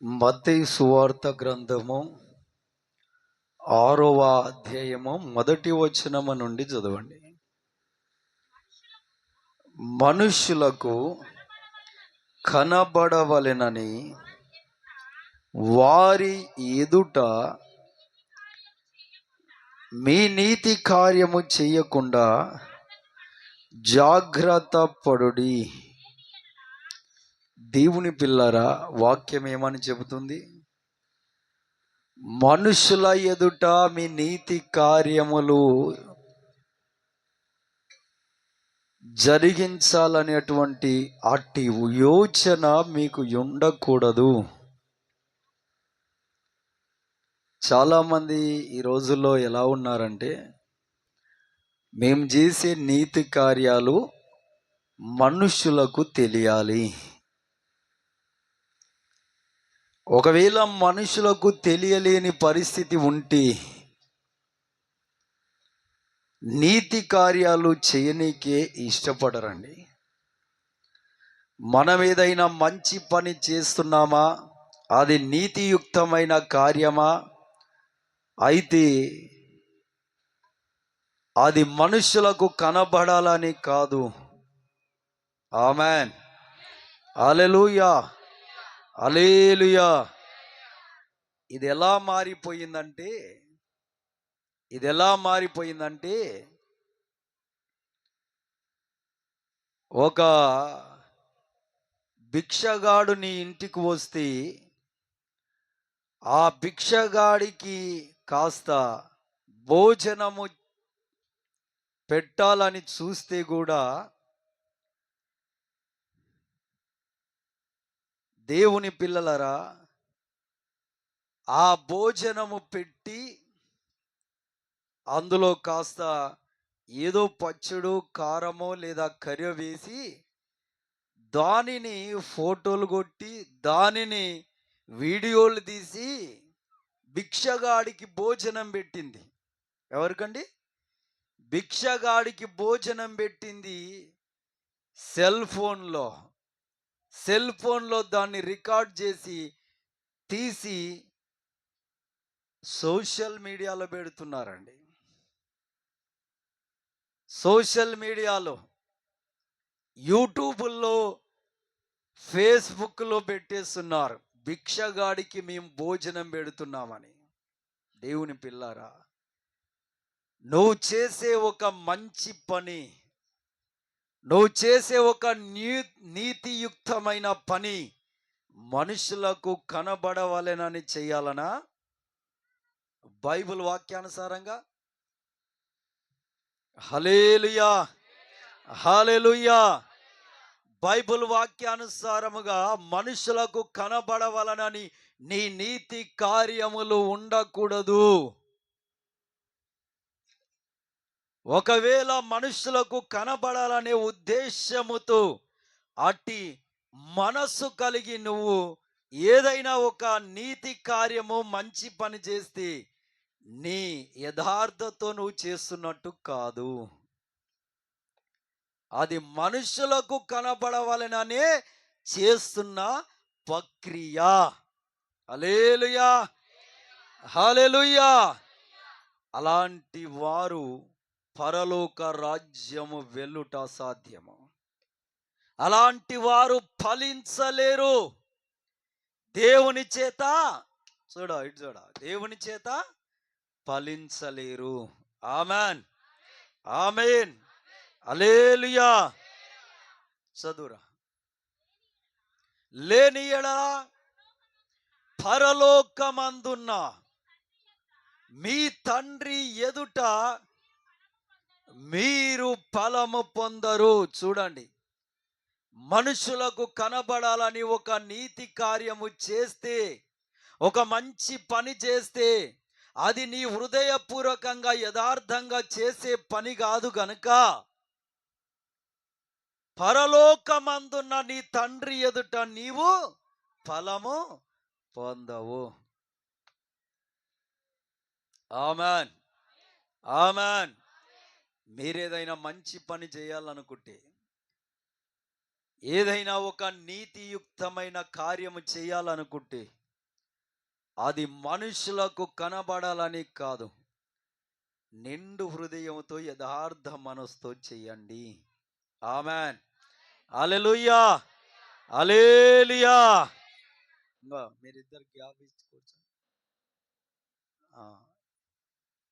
మత్తయి సువార్త గ్రంథము 6వ అధ్యాయము 1వ వచనము నుండి చదవండి. మనుష్యులకు కనబడవలెనని వారి ఎదుట మీ నీతి కార్యము చేయకుండా జాగ్రత్త పడుడి. దేవుని పిల్లరా, వాక్యం ఏమని చెబుతుంది? మనుషుల ఎదుట మీ నీతి కార్యములు జరిగించాలనేటువంటి అట్టి యోచన మీకు ఉండకూడదు. చాలామంది ఈ రోజుల్లో ఎలా ఉన్నారంటే, మేము చేసే నీతి కార్యాలు మనుషులకు తెలియాలి. ఒకవేళ మనుషులకు తెలియలేని పరిస్థితి ఉంటే నీతి కార్యాలు చేయనీకే ఇష్టపడరండి. మనం ఏదైనా మంచి పని చేస్తున్నామా, అది నీతియుక్తమైన కార్యమా, అయితే అది మనుషులకు కనబడాలని కాదు. ఆమెన్, హల్లెలూయా, హల్లెలూయా. ఇది ఎలా మారిపోయిందంటే ఒక భిక్షగాడు నీ ఇంటికి వస్తే ఆ భిక్షగాడికి కాస్త భోజనము పెట్టాలని చూస్తే కూడా దేవుని పిల్లలరా, ఆ భోజనము పెట్టి అందులో కాస్త ఏదో పచ్చడు, కారమో లేదా కర్రీ వేసి దానిని ఫోటోలు కొట్టి దానిని వీడియోలు తీసి భిక్షగాడికి భోజనం పెట్టింది. ఎవరికండి? భిక్షగాడికి భోజనం పెట్టింది సెల్ ఫోన్లో దాన్ని రికార్డ్ చేసి తీసి సోషల్ మీడియాలో పెడుతున్నారండి. సోషల్ మీడియాలో, యూట్యూబ్లో, ఫేస్బుక్లో పెట్టేస్తున్నారు, భిక్షగాడికి మేము భోజనం పెడుతున్నామని. దేవుని పిల్లారా, నువ్వు చేసే ఒక మంచి పని, నువ్వు చేసే ఒక నీతియుక్తమైన పని మనుషులకు కనబడవలెనని చేయాలనా? బైబిల్ వాక్యానుసారంగా హల్లెలూయా, హల్లెలూయా. బైబిల్ వాక్యానుసారముగా మనుషులకు కనబడవలనని నీ నీతి కార్యములు ఉండకూడదు. ఒకవేళ మనుషులకు కనబడాలనే ఉద్దేశముతో అట్టి మనసు కలిగి నువ్వు ఏదైనా ఒక నీతి కార్యము, మంచి పని చేస్తే నీ యథార్థతో నువ్వు చేస్తున్నట్టు కాదు. అది మనుషులకు కనబడవలెననే చేస్తున్న ప్రక్రియ. హల్లెలూయా, హల్లెలూయా. అలాంటి వారు పరలోక రాజ్యము వెళ్ళుట సాధ్యము. అలాంటి వారు ఫలించలేరు. దేవుని చేత దేవుని చేత ఫలించలేరు. ఆమెన్, ఆమెన్, హల్లెలూయా. చదువురా. లేని యెడల పరలోకమందున్న మీ తండ్రి ఎదుట మీరు ఫలము పొందరు. చూడండి, మనుషులకు కనబడాలని ఒక నీతి కార్యము చేస్తే, ఒక మంచి పని చేస్తే, అది నీ హృదయపూర్వకంగా యథార్థంగా చేసే పని కాదు గనుక పరలోకమందున్న నీ తండ్రి ఎదుట నీవు ఫలము పొందవు. Amen, amen. మీరేదైనా మంచి పని చేయాలనుకుంటే, ఏదైనా ఒక నీతియుక్తమైన కార్యము చేయాలనుకుంటే అది మనుషులకు కనబడాలని కాదు, నిండు హృదయంతో యథార్థ మనసుతో చెయ్యండి. ఆమెన్. హల్లెలూయా, హల్లెలూయా. ఇంకా మీరిద్దరు గ్యాప్ ఇచ్చుకోవచ్చు.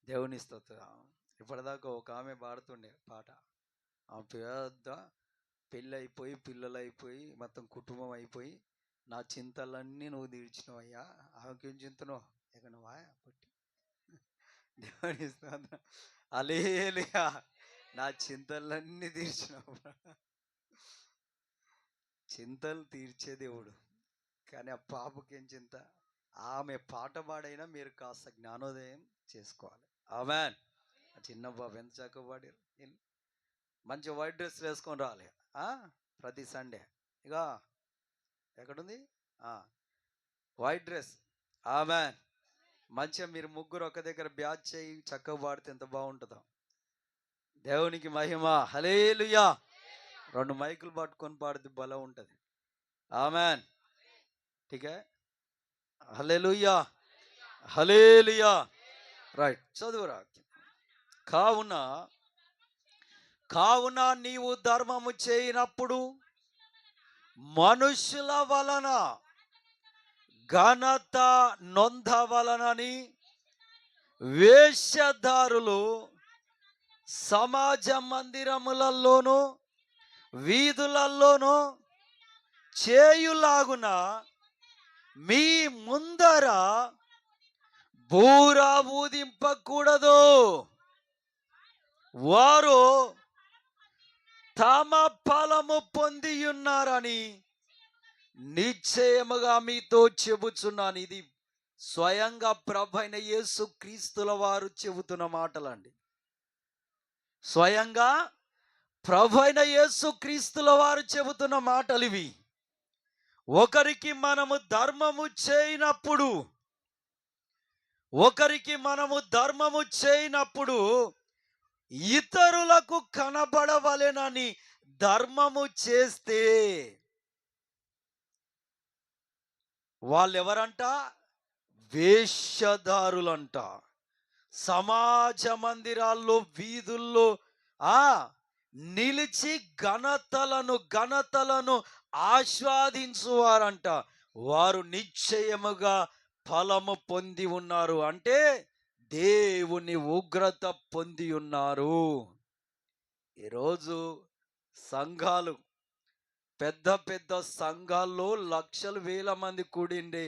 దేవుని స్తోత్రం. ఇప్పటిదాకా ఒక ఆమె పాడుతుండే పాట, ఆ పెద్ద పెళ్ళి అయిపోయి పిల్లలు అయిపోయి మొత్తం కుటుంబం అయిపోయి, నా చింతలన్నీ నువ్వు తీర్చినవయ్యా. ఆమెకేం చింతనో ఎక్కడ నువ్వా పుట్టి. దేవుని స్తోత్రం. హల్లెలూయా. నా చింతలన్నీ తీర్చినావు. చింతలు తీర్చే దేవుడు. కానీ ఆ పాపకేం చింత? ఆమె పాట పాడైనా మీరు కాస్త జ్ఞానోదయం చేసుకోవాలి. ఆమెన్. చిన్న బాబు ఎంత చక్కగా పాడారు. మంచి వైట్ డ్రెస్ వేసుకొని రావాలి ప్రతి సండే. ఇక ఎక్కడుంది వైట్ డ్రెస్. ఆమెన్. మంచిగా మీరు ముగ్గురు ఒక దగ్గర బ్యాచ్ చేయి, చక్కగా పాడితే ఎంత బాగుంటుందో. దేవునికి మహిమ. హల్లెలూయా. 2 మైకులు పట్టుకొని పాడితే బలం ఉంటుంది. ఆమెన్. ఠీకే. హల్లెలూయా, హల్లెలూయా. రైట్, చదువురా. కావున నీవు ధర్మము చేయనప్పుడు మనుషుల వలన ఘనత నొందవలనని వేషధారులు సమాజ మందిరములలోను వీధులలోను చేయులాగున మీ ముందర బూర ఊదింపకూడదు. వారు తమ ఫలము పొంది ఉన్నారని నిశ్చయముగా మీతో చెబుచున్నాను. ఇది స్వయంగా ప్రభువైన యేసు క్రీస్తుల వారు చెబుతున్న మాటలండి. స్వయంగా ప్రభువైన యేసు క్రీస్తుల వారు చెబుతున్న మాటలు ఇవి. ఒకరికి మనము ధర్మము చేయనప్పుడు ఇతరులకు కనబడవలెనని ధర్మము చేస్తే వాళ్ళెవరంట? వేషధారులంట. సమాజ మందిరాల్లో వీధుల్లో నిలిచి ఘనతలను ఆస్వాదించువారంట. వారు నిశ్చయముగా ఫలము పొంది ఉన్నారు. అంటే దేవుని ఉగ్రత పొంది ఉన్నారు. ఈరోజు సంఘాలు, పెద్ద పెద్ద సంఘాల్లో లక్షలు వేల మంది కూడిండే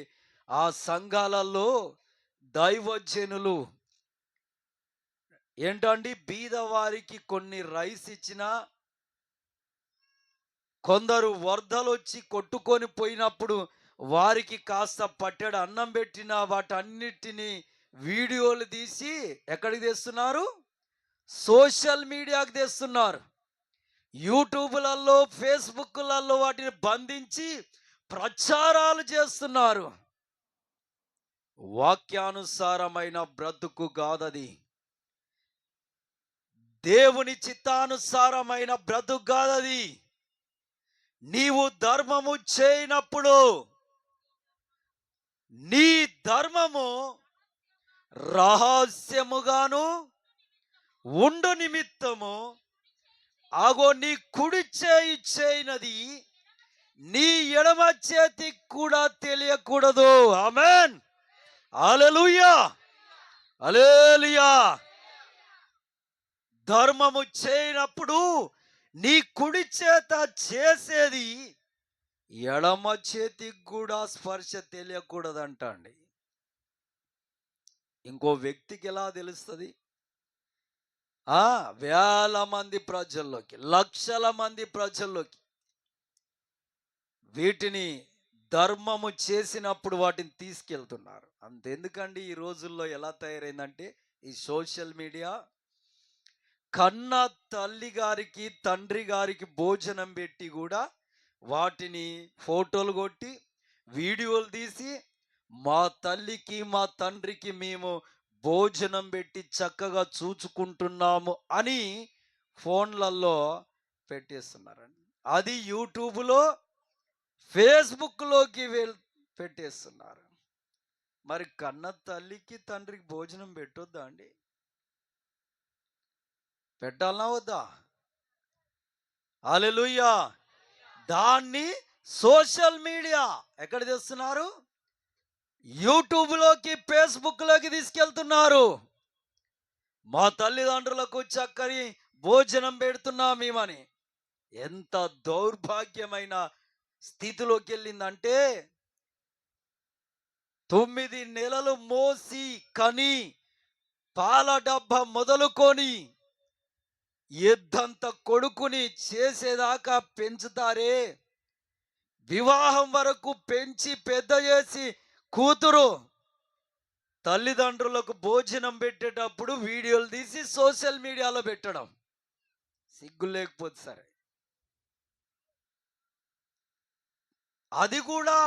ఆ సంఘాలలో దైవజనులు ఏంటండి, బీదవారికి కొన్ని రైస్ ఇచ్చినా, కొందరు వరదలు వచ్చి కొట్టుకొని పోయినప్పుడు వారికి కాస్త పట్టెడు అన్నం పెట్టిన వాటన్నిటిని వీడియోలు తీసి ఎక్కడికి తెస్తున్నారు? సోషల్ మీడియాకి తెస్తున్నారు. యూట్యూబ్లలో, ఫేస్బుక్లలో వాటిని బంధించి ప్రచారాలు చేస్తున్నారు. వాక్యానుసారమైన బ్రతుకు కాదది. దేవుని చిత్తానుసారమైన బ్రతుకు కాదది. నీవు ధర్మము చేయనప్పుడు నీ ధర్మము రహస్యముగాను ఉండు నిమిత్తము నీ కుడి చేయి చేయనది నీ ఎడమ చేతికి కూడా తెలియకూడదు. ఆమెన్. హల్లెలూయా, హల్లెలూయా. ధర్మము చేయనప్పుడు నీ కుడి చేత చేసేది ఎడమ చేతికి కూడా స్పర్శ తెలియకూడదంట అండి. ఇంకో వ్యక్తికి ఎలా తెలుస్తుంది? వేల మంది ప్రజల్లోకి, లక్షల మంది ప్రజల్లోకి వీటిని ధర్మము చేసినప్పుడు వాటిని తీసుకెళ్తున్నారు. అంతెందుకండి, ఈ రోజుల్లో ఎలా తయారైందంటే ఈ సోషల్ మీడియా కన్న తల్లి గారికి తండ్రి గారికి భోజనం పెట్టి కూడా వాటిని ఫోటోలు కొట్టి వీడియోలు తీసి మా తల్లికి మా తండ్రికి మేము భోజనం పెట్టి చక్కగా చూచుకుంటున్నాము అని ఫోన్లలో పెట్టేస్తున్నారండి. అది యూట్యూబ్లో, ఫేస్బుక్లోకి పెట్టేస్తున్నారు. మరి కన్న తల్లికి తండ్రికి భోజనం పెట్టొద్దా అండి? పెట్టాలనా వద్దా? హల్లెలూయా. దాన్ని సోషల్ మీడియా ఎక్కడ తెస్తున్నారు? యూట్యూబ్లోకి, ఫేస్బుక్లోకి తీసుకెళ్తున్నారు. మా తల్లిదండ్రులకు చక్కని భోజనం పెడుతున్నాం మేమని. ఎంత దౌర్భాగ్యమైన స్థితిలోకి వెళ్ళిందంటే, 9 నెలలు మోసి కని పాల డబ్బా మొదలుకొని ఎద్దంత కొడుకుని చేసేదాకా పెంచుతారే, వివాహం వరకు పెంచి పెద్ద చేసి కూతురు తల్లిదండ్రులకు భోజనం పెట్టేటప్పుడు వీడియోలు తీసి సోషల్ మీడియాలో పెట్టడం సిగ్గు లేకపోతే సరే. అది కూడా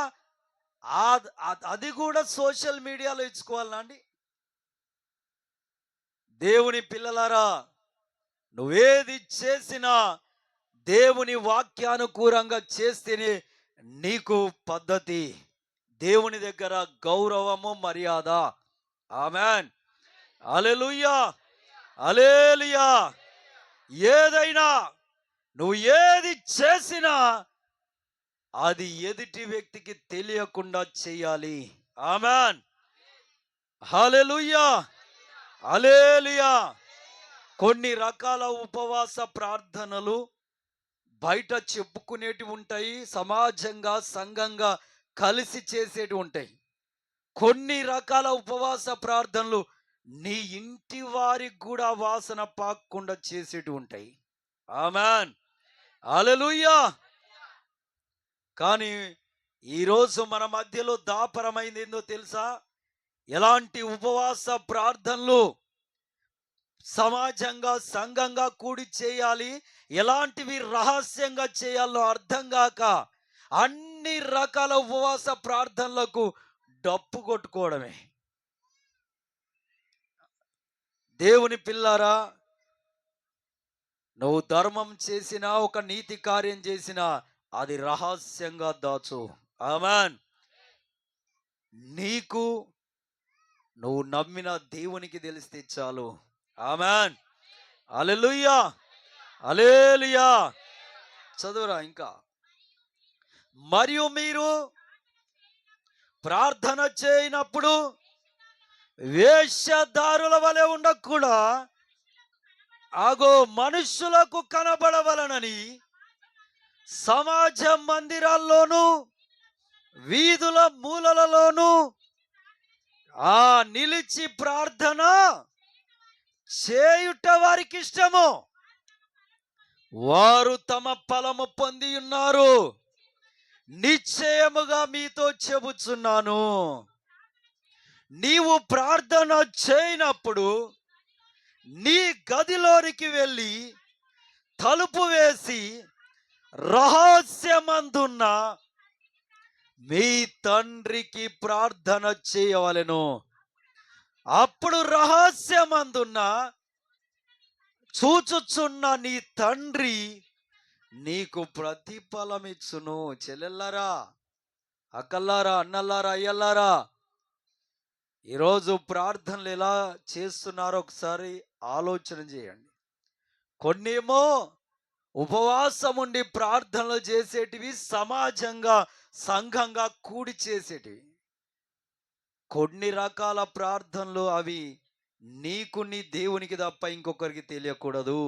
అది కూడా సోషల్ మీడియాలో ఇచ్చుకోవాలా అండి? దేవుని పిల్లలారా, నువ్వేది చేసినా దేవుని వాక్యానుకూలంగా చేస్తేనే నీకు పద్ధతి, దేవుని దగ్గర గౌరవము, మర్యాద. ఆమెన్. హల్లెలూయా. హల్లెలూయా. ఏదైనా నువ్వు ఏది చేసినా అది ఎదుటి వ్యక్తికి తెలియకుండా చేయాలి. ఆమెన్. హల్లెలూయా. హల్లెలూయా. కొన్ని రకాల ఉపవాస ప్రార్థనలు బయట చెప్పుకునేటివి ఉంటాయి, సమాజంగా సంఘంగా కలిసి చేసేటివి ఉంటాయి. కొన్ని రకాల ఉపవాస ప్రార్థనలు నీ ఇంటి వారికి కూడా వాసన పాకుండా చేసేటివి ఉంటాయి. ఆమెన్. హల్లెలూయా. కానీ ఈరోజు మన మధ్యలో దాపరమైంది ఏందో తెలుసా? ఎలాంటి ఉపవాస ప్రార్థనలు సమాజంగా సంఘంగా కూడి చేయాలి, ఎలాంటివి రహస్యంగా చేయాలో అర్థం కాక అన్ని రకాల ఉపవాస ప్రార్థనలకు డప్పు కొట్టుకోవడమే. దేవుని పిల్లారా, నువ్వు ధర్మం చేసినా, ఒక నీతి కార్యం చేసినా అది రహస్యంగా దాచు. ఆమెన్. నీకు నువ్వు నమ్మిన దేవునికి తెలిస్తే చాలు. ఆమెన్. హల్లెలూయా. హల్లెలూయా. చదువురా ఇంకా. మరియు మీరు ప్రార్థన చేయనప్పుడు వేశ్యదారుల వలె ఉండకూడా, ఆగో మనుషులకు కనబడవలనని సమాజ మందిరాల్లోనూ వీధుల మూలలలోనూ నిలిచి ప్రార్థన చేయుట వారికి ఇష్టము, వారు తమ ఫలము పొంది ఉన్నారు. నిశ్చయముగా మీతో చెబుచున్నాను, నీవు ప్రార్థన చేయనప్పుడు నీ గదిలోనికి వెళ్ళి తలుపు వేసి రహస్యమందున్న మీ తండ్రికి ప్రార్థన చేయవలెను. అప్పుడు రహస్యమందున్న చూచుచున్న నీ తండ్రి నీకు ప్రతిఫలమిచ్చును. చెల్లెల్లారా, అక్కల్లారా, అన్నల్లారా, అయ్యల్లారా, ఈరోజు ప్రార్థనలు ఎలా చేస్తున్నారో ఒకసారి ఆలోచన చేయండి. కొన్నేమో ఉపవాసం ఉండి ప్రార్థనలు చేసేటివి, సమాజంగా సంఘంగా కూడి చేసేటివి. కొన్ని రకాల ప్రార్థనలు అవి నీకు నీ దేవునికి తప్ప ఇంకొకరికి తెలియకూడదు.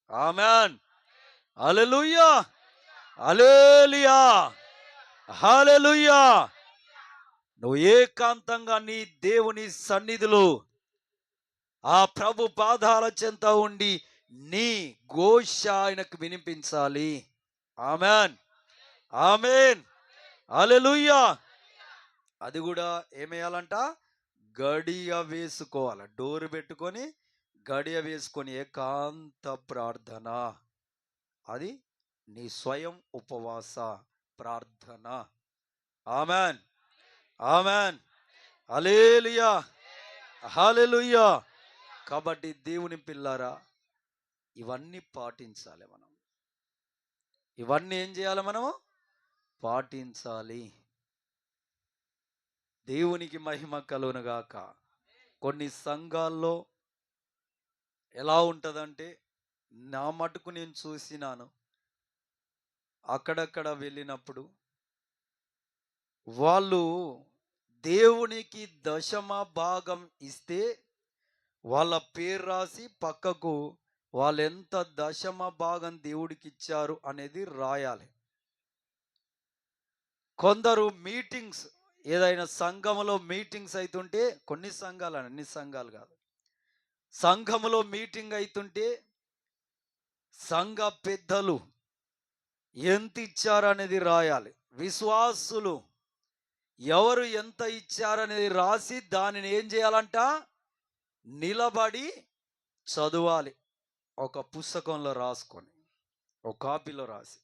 ఆమెన్. హల్లెలూయా. హల్లెలూయా. హల్లెలూయా. నువ్వు ఏకాంతంగా నీ దేవుని సన్నిధిలో ఆ ప్రభు పాదాల చెంత ఉండి నీ ఘోష ఆయనకు వినిపించాలి. ఆమెన్. ఆమెన్. హల్లెలూయా. అది కూడా ఏమేయాలంట? గడియ వేసుకోవాలి. డోరు పెట్టుకొని గడియ వేసుకొని ఏకాంత ప్రార్థన, అది నీ స్వయం ఉపవాస ప్రార్థన. ఆమెన్. ఆమెన్. హల్లెలూయా. హల్లెలూయా. కాబట్టి దేవుని పిల్లారా, ఇవన్నీ పాటించాలి మనం. ఇవన్నీ ఏం చేయాలి? మనము పాటించాలి. దేవునికి మహిమ కలుగునుగాక. కొన్ని సంఘాల్లో ఎలా ఉంటుందంటే, నా మటుకు నేను చూసినాను, అక్కడక్కడ వెళ్ళినప్పుడు వాళ్ళు దేవునికి దశమ భాగం ఇస్తే వాళ్ళ పేరు రాసి పక్కకు వాళ్ళు ఎంత దశమ భాగం దేవుడికి ఇచ్చారు అనేది రాయాలి. కొందరు మీటింగ్స్, ఏదైనా సంఘములో మీటింగ్స్ అవుతుంటే, కొన్ని సంఘాలు, అన్ని సంఘాలు కాదు, సంఘములో మీటింగ్ అవుతుంటే సంఘ పెద్దలు ఎంత ఇచ్చారనేది రాయాలి. విశ్వాసులు ఎవరు ఎంత ఇచ్చారనేది రాసి దానిని ఏం చేయాలంట, నిలబడి చదవాలి. ఒక పుస్తకంలో రాసుకొని, ఒక కాపీలో రాసి.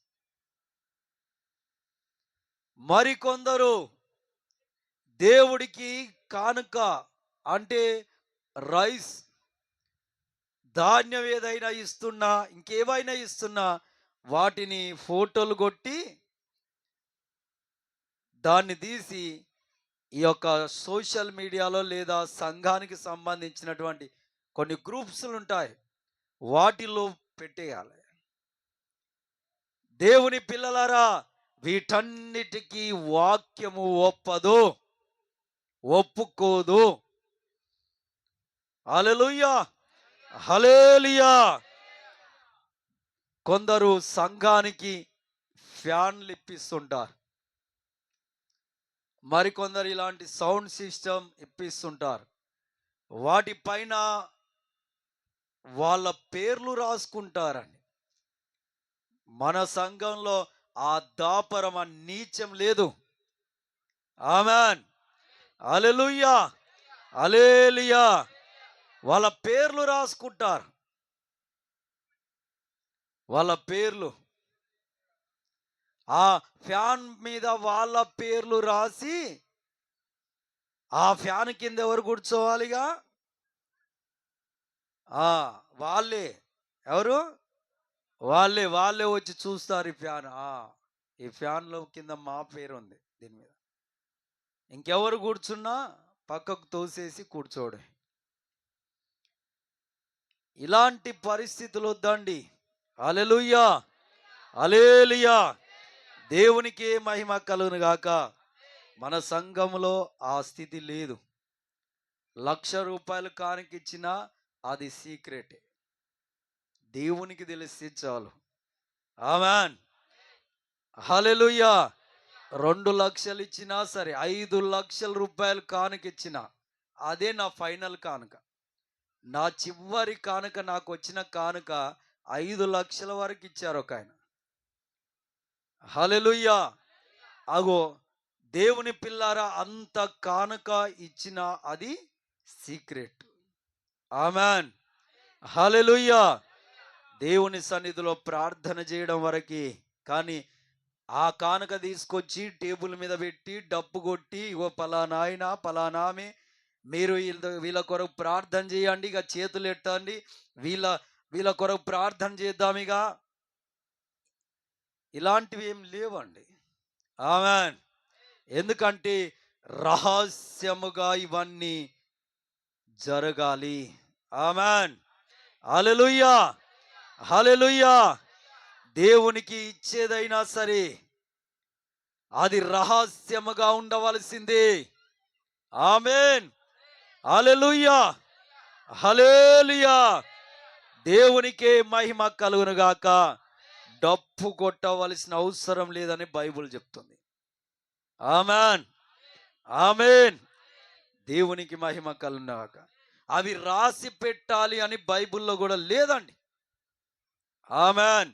మరికొందరు దేవుడికి కానుక అంటే రైస్, ధాన్యం ఏదైనా ఇస్తున్నా, ఇంకేవైనా ఇస్తున్నా, వాటిని ఫోటోలు కొట్టి దాన్ని తీసి ఈ యొక్క సోషల్ మీడియాలో లేదా సంఘానికి సంబంధించినటువంటి కొన్ని గ్రూప్స్లు ఉంటాయి, వాటిలో పెట్టేయాలి. దేవుని పిల్లలారా, వీటన్నిటికీ వాక్యము ఒప్పదు, ఒప్పుకోదు. హల్లెలూయా, హల్లెలూయా. కొందరు సంఘానికి ఫ్యాన్లు ఇప్పిస్తుంటారు, మరికొందరు ఇలాంటి సౌండ్ సిస్టమ్ ఇప్పిస్తుంటారు. వాటిపైన వాళ్ళ పేర్లు రాసుకుంటారండి. మన సంఘంలో ఆ దాపరం, ఆ నీచం లేదు. ఆమేన్, హల్లెలూయా, హల్లెలూయా. వాళ్ళ పేర్లు రాసుకుంటారు, వాళ్ళ పేర్లు ఆ ఫ్యాన్ మీద వాళ్ళ పేర్లు రాసి, ఆ ఫ్యాన్ కింద ఎవరు కూర్చోవాలిగా, వాళ్ళే. ఎవరు? వాళ్ళే వచ్చి చూస్తారు ఈ ఫ్యాన్. ఈ ఫ్యాన్లో కింద మా పేరు ఉంది దీని మీద. ఇంకెవరు కూర్చున్నా పక్కకు తోసేసి కూర్చోడు. ఇలాంటి పరిస్థితులు వద్దండి. హల్లెలూయా, హల్లెలూయా. దేవునికి మహిమ కలుగును గాక. మన సంఘములో ఆ స్థితి లేదు. 1,00,000 రూపాయలు కానుకిచ్చినా అది సీక్రెట్, దేవునికి తెలిస్తే చాలు. ఆమేన్, హల్లెలూయా. 2 లక్షలు ఇచ్చినా సరే, 5 లక్షల రూపాయలు కానుకిచ్చినా అదే నా ఫైనల్ కానుక. నా చివరి కానుక, నాకు వచ్చిన కానుక 5 లక్షల వరకు ఇచ్చారు ఒక ఆయన. హల్లెలూయా. అగో, దేవుని పిల్లారా, అంత కానుక ఇచ్చిన అది సీక్రెట్. ఆమేన్, హల్లెలూయా. దేవుని సన్నిధిలో ప్రార్థన చేయడం వరకే. కానీ ఆ కానుక తీసుకొచ్చి టేబుల్ మీద పెట్టి డప్పు కొట్టి, ఇగో పలానా ఆయన, పలానా ఆమె, మీరు వీళ్ళ కొరకు ప్రార్థన చేయండి, ఇక చేతులు ఎట్టండి, వీళ్ళ కొరకు ప్రార్థన చేద్దాం, ఇక ఇలాంటివి ఏం లేవండి. ఆమేన్. ఎందుకంటే రహస్యముగా ఇవన్నీ జరగాలి. ఆమేన్, హల్లెలూయా, హల్లెలూయా. దేవునికి ఇచ్చేదైనా సరే అది రహస్యముగా ఉండవలసిందే. ఆమేన్, హల్లెలూయా, హల్లెలూయా. దేవునికే మహిమ కలుగును గాక. డప్పు కొట్టవలసిన అవసరం లేదని బైబిల్ చెప్తుంది. ఆమేన్, ఆమేన్. దేవునికి మహిమ కలుగును గాక. అవి రాసి పెట్టాలి అని బైబిల్లో కూడా లేదండి. ఆమేన్,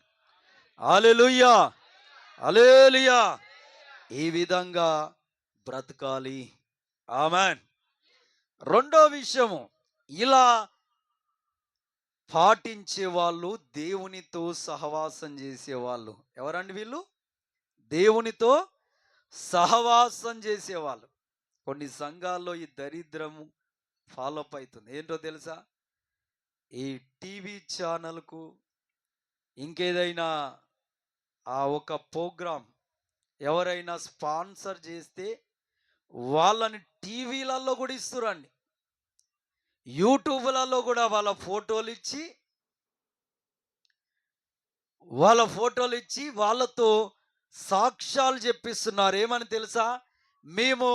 హల్లెలూయా, హల్లెలూయా. ఈ విధంగా బ్రతకాలి. ఆమేన్. రెండో విషయము, ఇలా పాటించే వాళ్ళు దేవునితో సహవాసం చేసేవాళ్ళు. ఎవరండి వీళ్ళు? దేవునితో సహవాసం చేసేవాళ్ళు. కొన్ని సంఘాల్లో ఈ దరిద్రము ఫాలో అప్ అవుతుంది. ఏంటో తెలుసా? ఈ టీవీ ఛానల్కు ఇంకేదైనా ఒక ప్రోగ్రాం ఎవరైనా స్పాన్సర్ చేస్తే వాళ్ళని టీవీలలో కూడా ఇస్తురండి, యూట్యూబ్లలో కూడా వాళ్ళ ఫోటోలు ఇచ్చి వాళ్ళతో సాక్ష్యాలు చెప్పిస్తున్నారు. ఏమని తెలుసా? మేము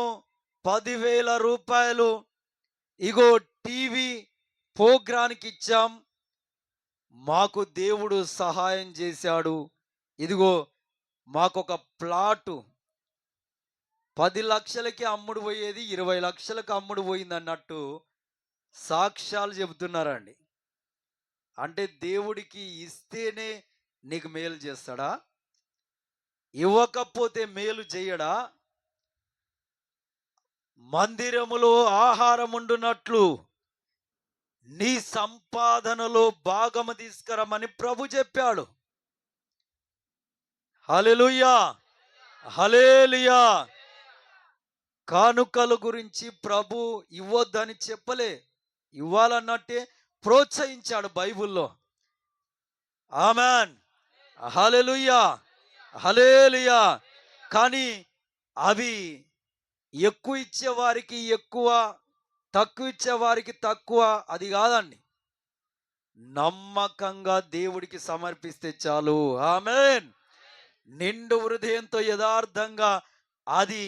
10,000 రూపాయలు ఇగో టీవీ ప్రోగ్రానికి ఇచ్చాం, మాకు దేవుడు సహాయం చేశాడు, ఇదిగో మాకొక ప్లాటు 10 లక్షలకి అమ్ముడు పోయేది 20 లక్షలకు అమ్ముడు పోయింది అన్నట్టు సాక్ష్యాలు చెబుతున్నారండి. అంటే దేవుడికి ఇస్తేనే నీకు మేలు చేస్తాడా? ఇవ్వకపోతే మేలు చేయడా? మందిరములో ఆహారం ఉండునట్లు నీ సంపాదనలో భాగము తీసుకురమని ప్రభు చెప్పాడు. హల్లెలూయా, హల్లెలూయా. కానుకల గురించి ప్రభు ఇవ్వొద్దని చెప్పలే, ఇవ్వాలన్నట్టే ప్రోత్సహించాడు బైబిల్లో. ఆమెన్, హల్లెలూయా, హల్లెలూయా. కానీ అవి ఎక్కువ ఇచ్చేవారికి ఎక్కువ, తక్కువ ఇచ్చేవారికి తక్కువ, అది కాదండి. నమ్మకంగా దేవుడికి సమర్పిస్తే చాలు. ఆమెన్. నిండు హృదయంతో యథార్థంగా అది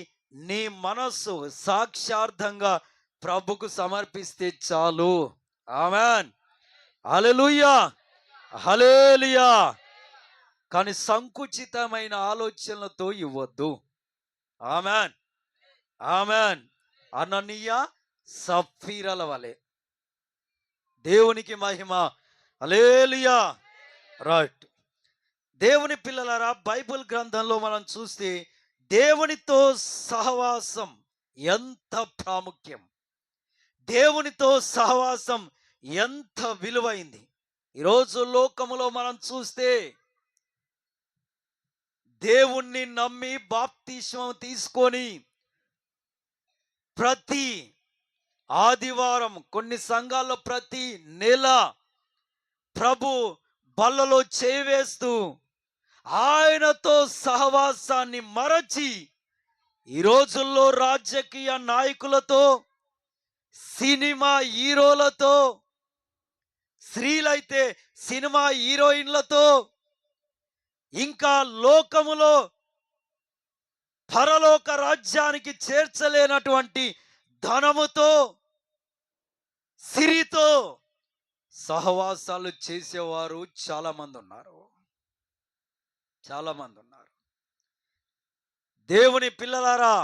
నీ మనస్సు సాక్షార్థంగా ప్రభుకు సమర్పిస్తే చాలు. ఆమెన్, హల్లెలూయా, హల్లెలూయా. కానీ సంకుచితమైన ఆలోచనలతో ఇవ్వద్దు. Amen, amen. అననీయ సఫీరల వలె. దేవునికి మహిమ. హల్లెలూయా. రైట్. దేవుని పిల్లలారా, బైబిల్ గ్రంథంలో మనం చూస్తే దేవునితో సహవాసం ఎంత ప్రాముఖ్యం, దేవునితో సహవాసం ఎంత విలువైంది. ఈరోజు లోకములో మనం చూస్తే దేవుణ్ణి నమ్మి బాప్తిస్మం తీసుకొని ప్రతి ఆదివారం, కొన్ని సంఘాల్లో ప్రతి నెల ప్రభు బల్లలో చేవేస్తూ ఆయనతో సహవాసాన్ని మరచి ఈ రోజుల్లో రాజకీయ నాయకులతో, సినిమా హీరోలతో, స్త్రీలైతే సినిమా హీరోయిన్లతో, ఇంకా లోకములో పరలోక రాజ్యానికి చేర్చలేనటువంటి ధనముతో, సిరితో సహవాసాలు చేసేవారు చాలా మంది ఉన్నారు. దేవుని పిల్లలారా,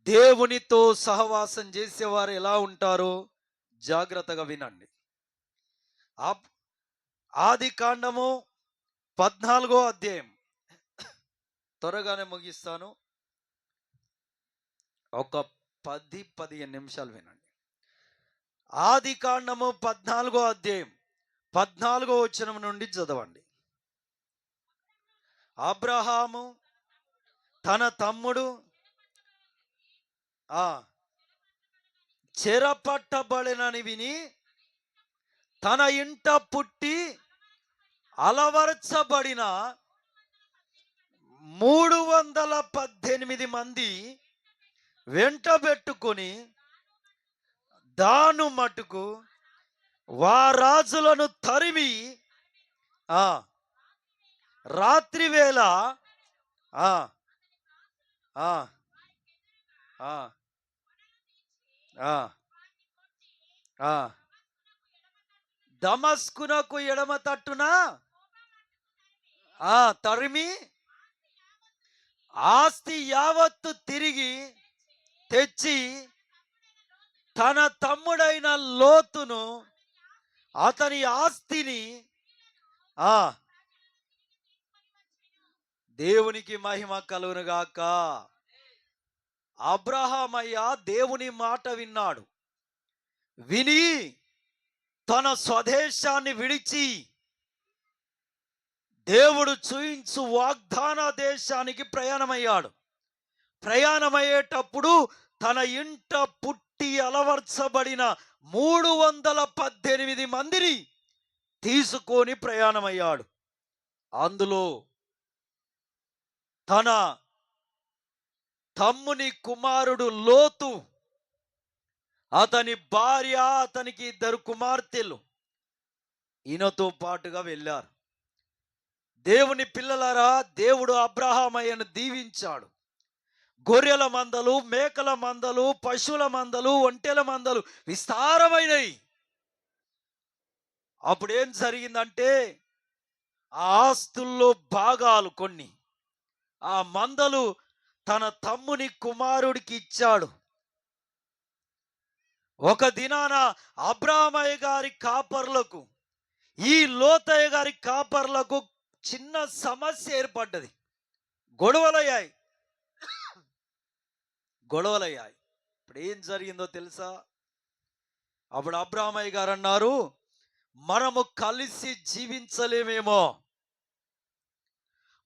దేవునితో సహవాసం చేసేవారు ఎలా ఉంటారో జాగ్రత్తగా వినండి. ఆది కాండము 14వ అధ్యాయం, త్వరగానే ముగిస్తాను, ఒక 10-15 నిమిషాలు వినండి. ఆది కాండము 14వ అధ్యాయం 14వ వచనం నుండి చదవండి. అబ్రహాము తన తమ్ముడు చెరపట్టబడినని విని తన ఇంట పుట్టి అలవర్చబడిన 318 మంది వెంటబెట్టుకొని దాను మటుకు వారాజులను తరిమి రాత్రి వేళ దమస్కునకు ఎడమ తట్టున తరిమి ఆస్తి యావత్తు తిరిగి తెచ్చి తన తమ్ముడైన లోతును అతని ఆస్తిని దేవునికి మహిమ కలుగునుగాక. అబ్రహామయ్య దేవుని మాట విన్నాడు. విని తన స్వదేశాన్ని విడిచి దేవుడు చూయించు వాగ్దాన దేశానికి ప్రయాణమయ్యాడు. ప్రయాణమయ్యేటప్పుడు తన ఇంట పుట్టి అలవర్చబడిన 318 మందిని తీసుకొని ప్రయాణమయ్యాడు. అందులో తన తమ్ముని కుమారుడు లోతు, అతని భార్య, అతనికి 2 కుమార్తెలు ఈయనతో పాటుగా వెళ్ళారు. దేవుని పిల్లలారా, దేవుడు అబ్రహామయ్యను దీవించాడు. గొర్రెల మందలు, మేకల మందలు, పశువుల మందలు, ఒంటెల మందలు విస్తారమైనవి. అప్పుడు ఏం జరిగిందంటే, ఆ ఆస్తుల్లో భాగాలు కొన్ని ఆ మందలు తన తమ్ముని కుమారుడికి ఇచ్చాడు. ఒక దినాన అబ్రామయ్య గారి కాపర్లకు, ఈ లోతయ్య గారి కాపర్లకు చిన్న సమస్య ఏర్పడ్డది. గొడవలయ్యాయి. ఇప్పుడు ఏం జరిగిందో తెలుసా? అప్పుడు అబ్రామయ్య గారు అన్నారు, మనము కలిసి జీవించలేమేమో.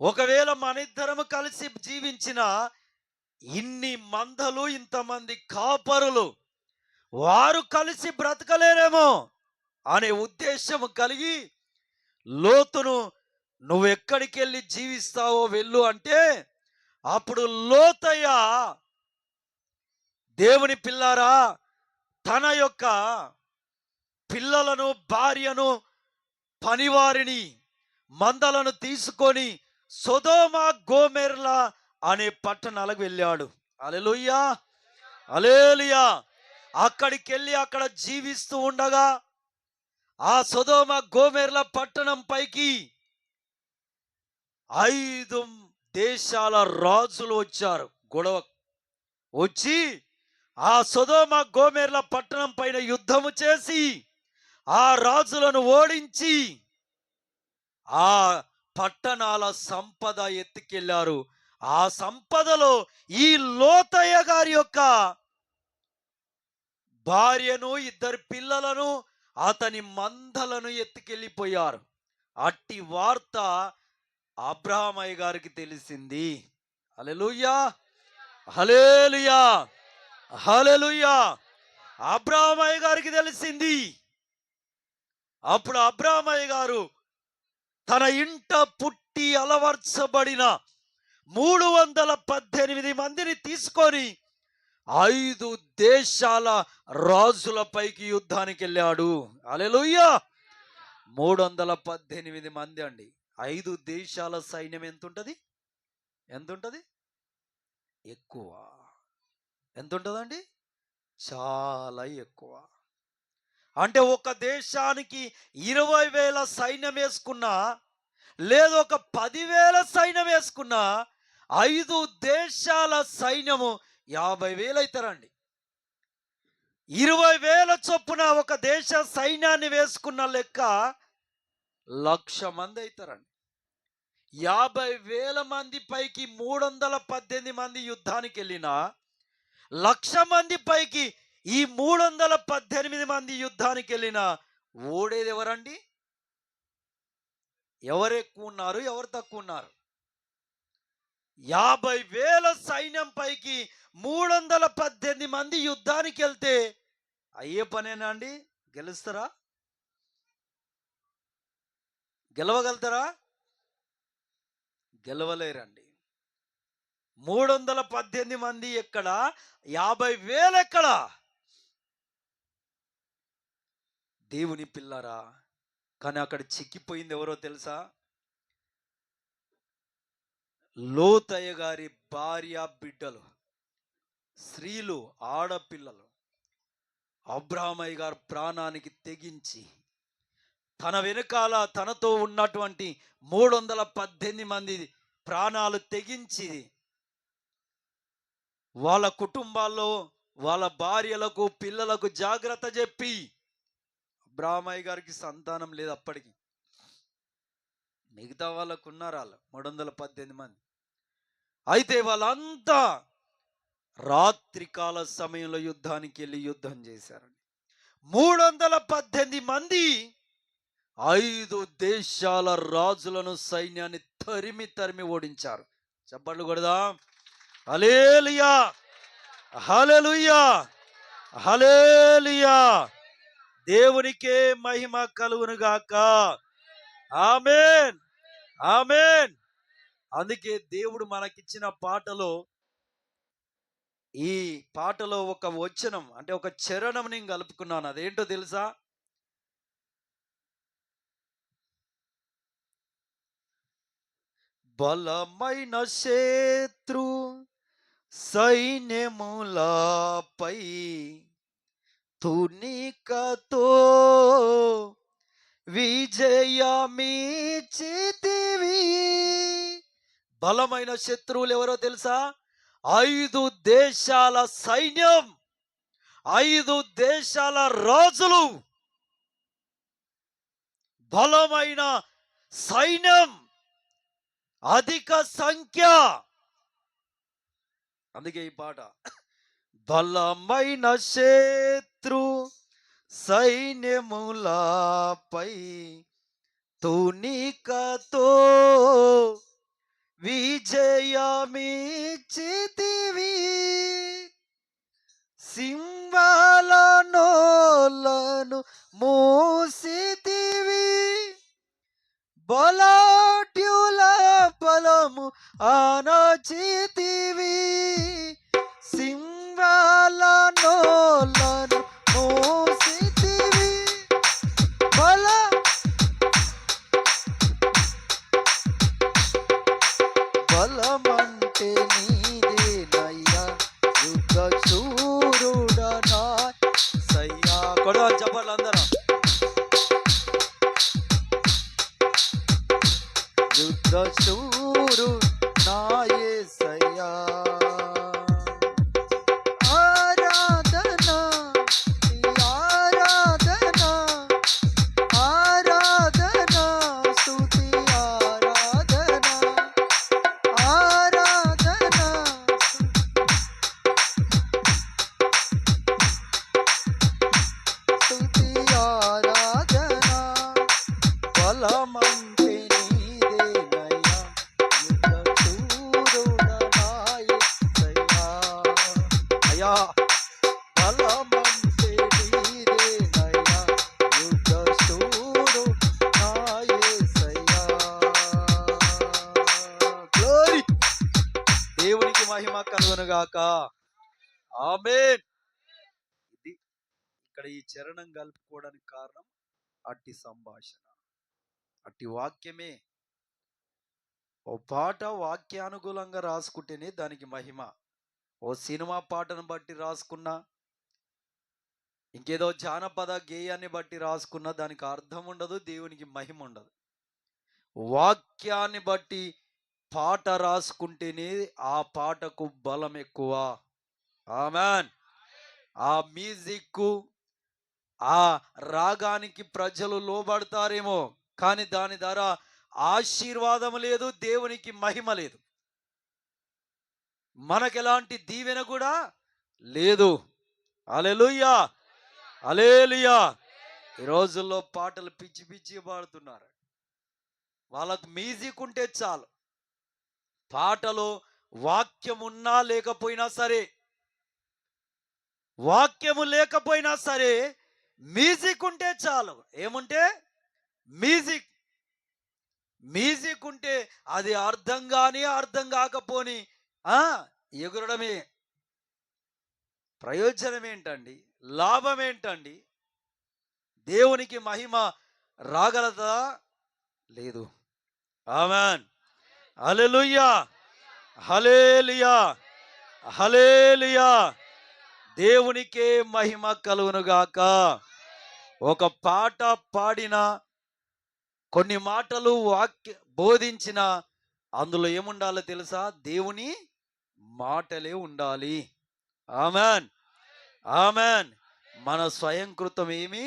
ఒకవేళ మన ఇద్దరము కలిసి జీవించిన ఇన్ని మందలు, ఇంతమంది కాపరులు, వారు కలిసి బ్రతకలేరేమో అనే ఉద్దేశం కలిగి లోతును, నువ్వెక్కడికి వెళ్ళి జీవిస్తావో వెళ్ళు అంటే, అప్పుడు లోతయ్య, దేవుని పిల్లారా, తన యొక్క పిల్లలను, భార్యను, పనివారిని, మందలను తీసుకొని సొదొమ గోమెర్ల అనే పట్టణాలకు వెళ్ళాడు. హల్లెలూయా, హల్లెలూయా. అక్కడికి వెళ్ళి అక్కడ జీవిస్తూ ఉండగా ఆ సొదొమ గోమెర్ల పట్టణం పైకి 5 దేశాల రాజులు వచ్చారు. గొడవ వచ్చి ఆ సొదొమ గోమెర్ల పట్టణం పైన యుద్ధము చేసి ఆ రాజులను ఓడించి ఆ పట్టణాల సంపద ఎత్తుకెళ్లారు. ఆ సంపదలో ఈ లోతయ్య గారి యొక్క భార్యను, 2 పిల్లలను, అతని మందలను ఎత్తుకెళ్ళిపోయారు. అట్టి వార్త అబ్రామయ్య గారికి తెలిసింది. హల్లెలూయా, హల్లెలూయా, హల్లెలూయా. అబ్రామయ్య గారికి తెలిసింది. అప్పుడు అబ్రామయ్య గారు తన ఇంట పుట్టి అలవర్చబడిన 318 మందిని తీసుకొని 5 దేశాల రాజులపైకి యుద్ధానికి వెళ్ళాడు. హల్లెలూయా. 318 మంది అండి. 5 దేశాల సైన్యం ఎంతుంటది? ఎక్కువ. ఎంతుంటదండి? చాలా ఎక్కువ. అంటే ఒక దేశానికి 20,000 సైన్యం వేసుకున్నా, లేదు ఒక 10,000 సైన్యం వేసుకున్నా, 5 దేశాల సైన్యము 50,000 అవుతారండి. 20,000 చొప్పున ఒక దేశ సైన్యాన్ని వేసుకున్న లెక్క 1,00,000 మంది అవుతారండి. 50,000 మంది పైకి 318 మంది యుద్ధానికి వెళ్ళినా, 1,00,000 మంది పైకి ఈ 318 మంది యుద్ధానికి వెళ్ళిన ఓడేది ఎవరండి? ఎవరు ఎక్కువ ఉన్నారు, ఎవరు తక్కువ ఉన్నారు? 50,000 సైన్యం పైకి 318 మంది యుద్ధానికి వెళ్తే అయ్యే పనేనా అండి? గెలుస్తారా? గెలవగలుగుతారా? గెలవలేరండి. 318 మంది ఎక్కడ, 50,000 ఎక్కడ? దేవుని పిల్లరా, కానీ అక్కడ చిక్కిపోయింది ఎవరో తెలుసా? లోతయ్య గారి భార్య, బిడ్డలు, స్త్రీలు, ఆడపిల్లలు. అబ్రామయ్య గారు ప్రాణానికి తెగించి తన వెనుకాల తనతో ఉన్నటువంటి 318 మంది ప్రాణాలు తెగించి వాళ్ళ కుటుంబాల్లో వాళ్ళ భార్యలకు, పిల్లలకు జాగ్రత్త చెప్పి, అబ్రామయ్య గారికి సంతానం లేదు అప్పటికి. మిగతా వాళ్ళకు ఉన్నారు 318 మంది. అయితే వాళ్ళంతా రాత్రికాల సమయంలో యుద్ధానికి వెళ్ళి యుద్ధం చేశారండి. 318 మంది 5 దేశాల రాజులను, సైన్యాన్ని తరిమి ఓడించారు. చప్పట్లు కొడదాం. హల్లెలూయా, హల్లెలూయా, హల్లెలూయా. దేవునికే మహిమ కలుగును గాక. ఆమేన్, ఆమేన్. అందుకే దేవుడు మనకిచ్చిన పాటలో ఈ పాటలో ఒక వచనం అంటే ఒక చరణం నేను కలుపుకున్నాను. అదేంటో తెలుసా? బలమైన శత్రు సైన్యములపై తునికతో విజయమిచ్చితివి. బలమైన శత్రువులు ఎవరో తెలుసా? 5 దేశాల సైన్యం, 5 దేశాల రాజులు, బలమైన సైన్యం, అధిక సంఖ్య. అందుకే ఈ పాట, బలమైన శత్రు సైన్యములపై తునికతో విజయమిచ్చితివి. సింహాల నోలను మూసితివి, బలాఢ్యుల బలము అణచితివి. సింహాల నోలను మూసితివి, బలమంటే నీదేనయ్యా, యుద్ధ శూరుడనా సయ్యా. కొడవలు చెప్పండి అందరం. యుద్ధ శూరు నా యేసయ్యా. దేవునికి మహిమ కలుగునుగాక. ఆమేన్. ఇది ఇక్కడ ఈ చరణం కలుపుకోవడానికి కారణం అట్టి సంభాషణ, అట్టి వాక్యమే. ఓ పాట వాక్యానుకూలంగా రాసుకుంటేనే దానికి మహిమ. ఓ సినిమా పాటను బట్టి రాసుకున్నా, ఇంకేదో జానపద గేయాన్ని బట్టి రాసుకున్నా దానికి అర్థం ఉండదు, దేవునికి మహిమ ఉండదు. వాక్యాన్ని బట్టి పాట రాసుకుంటేనే ఆ పాటకు బలం ఎక్కువ. ఆమేన్. ఆ మ్యూజిక్, ఆ రాగానికి ప్రజలు లోబడతారేమో, కానీ దాని ద్వారా ఆశీర్వాదం లేదు, దేవునికి మహిమ లేదు, మనకెలాంటి దీవెన కూడా లేదు. హల్లెలూయా, హల్లెలూయా. ఈ రోజుల్లో పాటలు పిచ్చి పిచ్చి పాడుతున్నారు. వాళ్ళకు మ్యూజిక్ ఉంటే చాలు, పాటలో వాక్యం ఉన్నా లేకపోయినా సరే, వాక్యము లేకపోయినా సరే మ్యూజిక్ ఉంటే చాలు. ఏముంటే? మ్యూజిక్. మ్యూజిక్ ఉంటే అది అర్థం కానీ అర్థం కాకపోని ఎగురడమే. ప్రయోజనం ఏంటండి? లాభం ఏంటండి? దేవునికి మహిమ రాగలదా? లేదు. ఆమేన్. హల్లెలూయా, హల్లెలూయా, హల్లెలూయా. దేవునికే మహిమ కలుగునుగాక. ఒక పాట పాడిన, కొన్ని మాటలు వాక్య బోధించిన, అందులో ఏముండాలో తెలుసా? దేవుని మాటలే ఉండాలి. ఆమేన్, ఆమేన్. మన స్వయంకృతం ఏమీ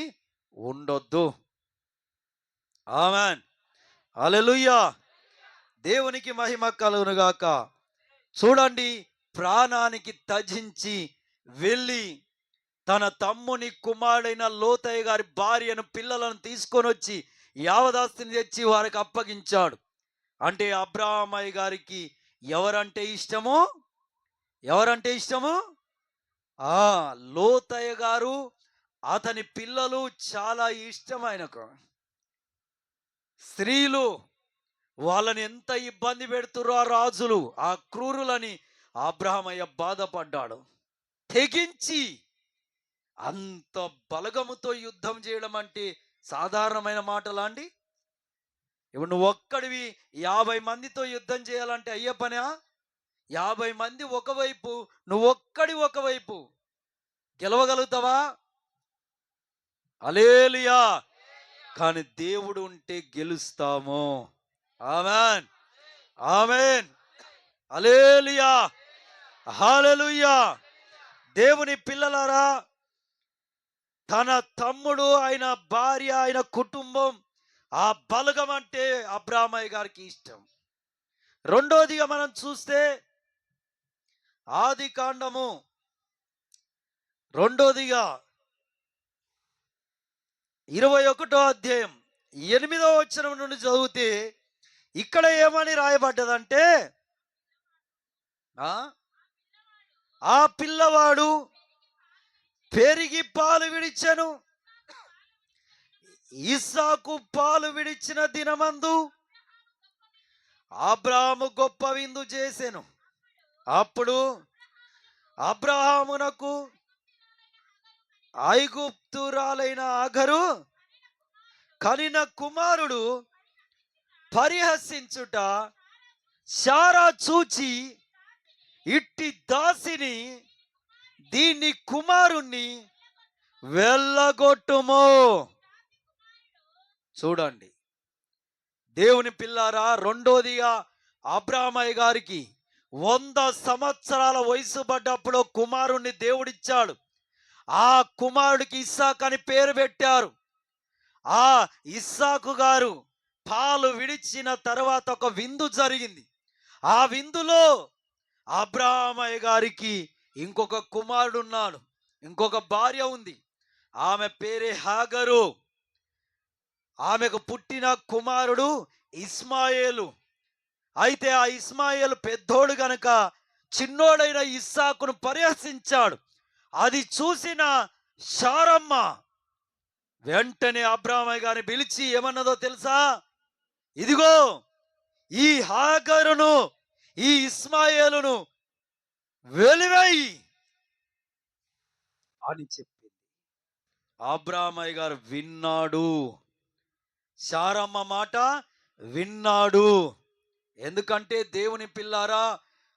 ఉండొద్దు. ఆమేన్, హల్లెలూయా. దేవునికి మహిమ కలుగునుగాక. చూడండి, ప్రాణానికి త్యజించి వెళ్ళి తన తమ్ముని కుమారుడైన లోతయ్య గారి భార్యను, పిల్లలను తీసుకొని వచ్చి యావదాస్తిని తెచ్చి వారికి అప్పగించాడు. అంటే అబ్రాహామయ్య గారికి ఎవరంటే ఇష్టము? ఎవరంటే ఇష్టము? లోతయ్య గారు, అతని పిల్లలు చాలా ఇష్టం ఆయనకు. స్త్రీలు వాళ్ళని ఎంత ఇబ్బంది పెడుతుర్రో ఆ రాజులు, ఆ క్రూరులని అబ్రహామయ్య బాధపడ్డాడు. తెగించి అంత బలగముతో యుద్ధం చేయడం అంటే సాధారణమైన మాటలా అండి? ఇప్పుడు నువ్వు ఒక్కడివి 50 మందితో యుద్ధం చేయాలంటే అయ్యే పనా? 50 మంది ఒకవైపు, నువ్వు ఒక్కడి ఒకవైపు గెలవగలుగుతావా? హల్లెలూయా. కానీ దేవుడు ఉంటే గెలుస్తాము. ఆమేన్, ఆమేన్, హల్లెలూయా, హల్లెలూయా. దేవుని పిల్లలారా, తన తమ్ముడు, ఆయన భార్య, ఆయన కుటుంబం, ఆ బలగం అంటే అబ్రామయ్య గారికి ఇష్టం. రెండోదిగా మనం చూస్తే ఆది కాండము 21వ అధ్యాయం 8వ వచనం నుండి చదివితే ఇక్కడ ఏమని రాయబడ్డదంటే, ఆ పిల్లవాడు పెరిగి పాలు విడిచెను. ఇస్సాకు పాలు విడిచిన దినమందు అబ్రాహాము గొప్ప విందు చేసెను. అప్పుడు అబ్రహామునకు ఐగుప్తురాలైన ఆగరు కనిన కుమారుడు పరిహసించుట శారా చూచి, ఇట్టి దాసిని, దీన్ని కుమారుణ్ణి వెళ్ళగొట్టుము. చూడండి దేవుని పిల్లారా, రెండోదిగా అబ్రామయ్య గారికి 100 సంవత్సరాల వయసు పడ్డప్పుడు కుమారుణ్ణి దేవుడిచ్చాడు. ఆ కుమారుడికి ఇస్సాకు అని పేరు పెట్టారు. ఆ ఇస్సాకు గారు పాలు విడిచిన తర్వాత ఒక విందు జరిగింది. ఆ విందులో అబ్రామయ్య గారికి ఇంకొక కుమారుడు ఉన్నాడు, ఇంకొక భార్య ఉంది. ఆమె పేరే హాగరు. ఆమెకు పుట్టిన కుమారుడు ఇస్మాయేలు. అయితే ఆ ఇస్మాయేలు పెద్దోడు గనక చిన్నోడైన ఇస్సాకును పరిహసించాడు. అది చూసిన శారమ్మ వెంటనే అబ్రామయ్య గారిని పిలిచి ఏమన్నదో తెలుసా? ఇదిగో ఈ హాగరును, ఈ ఇస్మాయేలును వెలివేయి అని చెప్పింది. అబ్రామయ్య గారు విన్నాడు, శారమ్మ మాట విన్నాడు. ఎందుకంటే దేవుని పిల్లారా,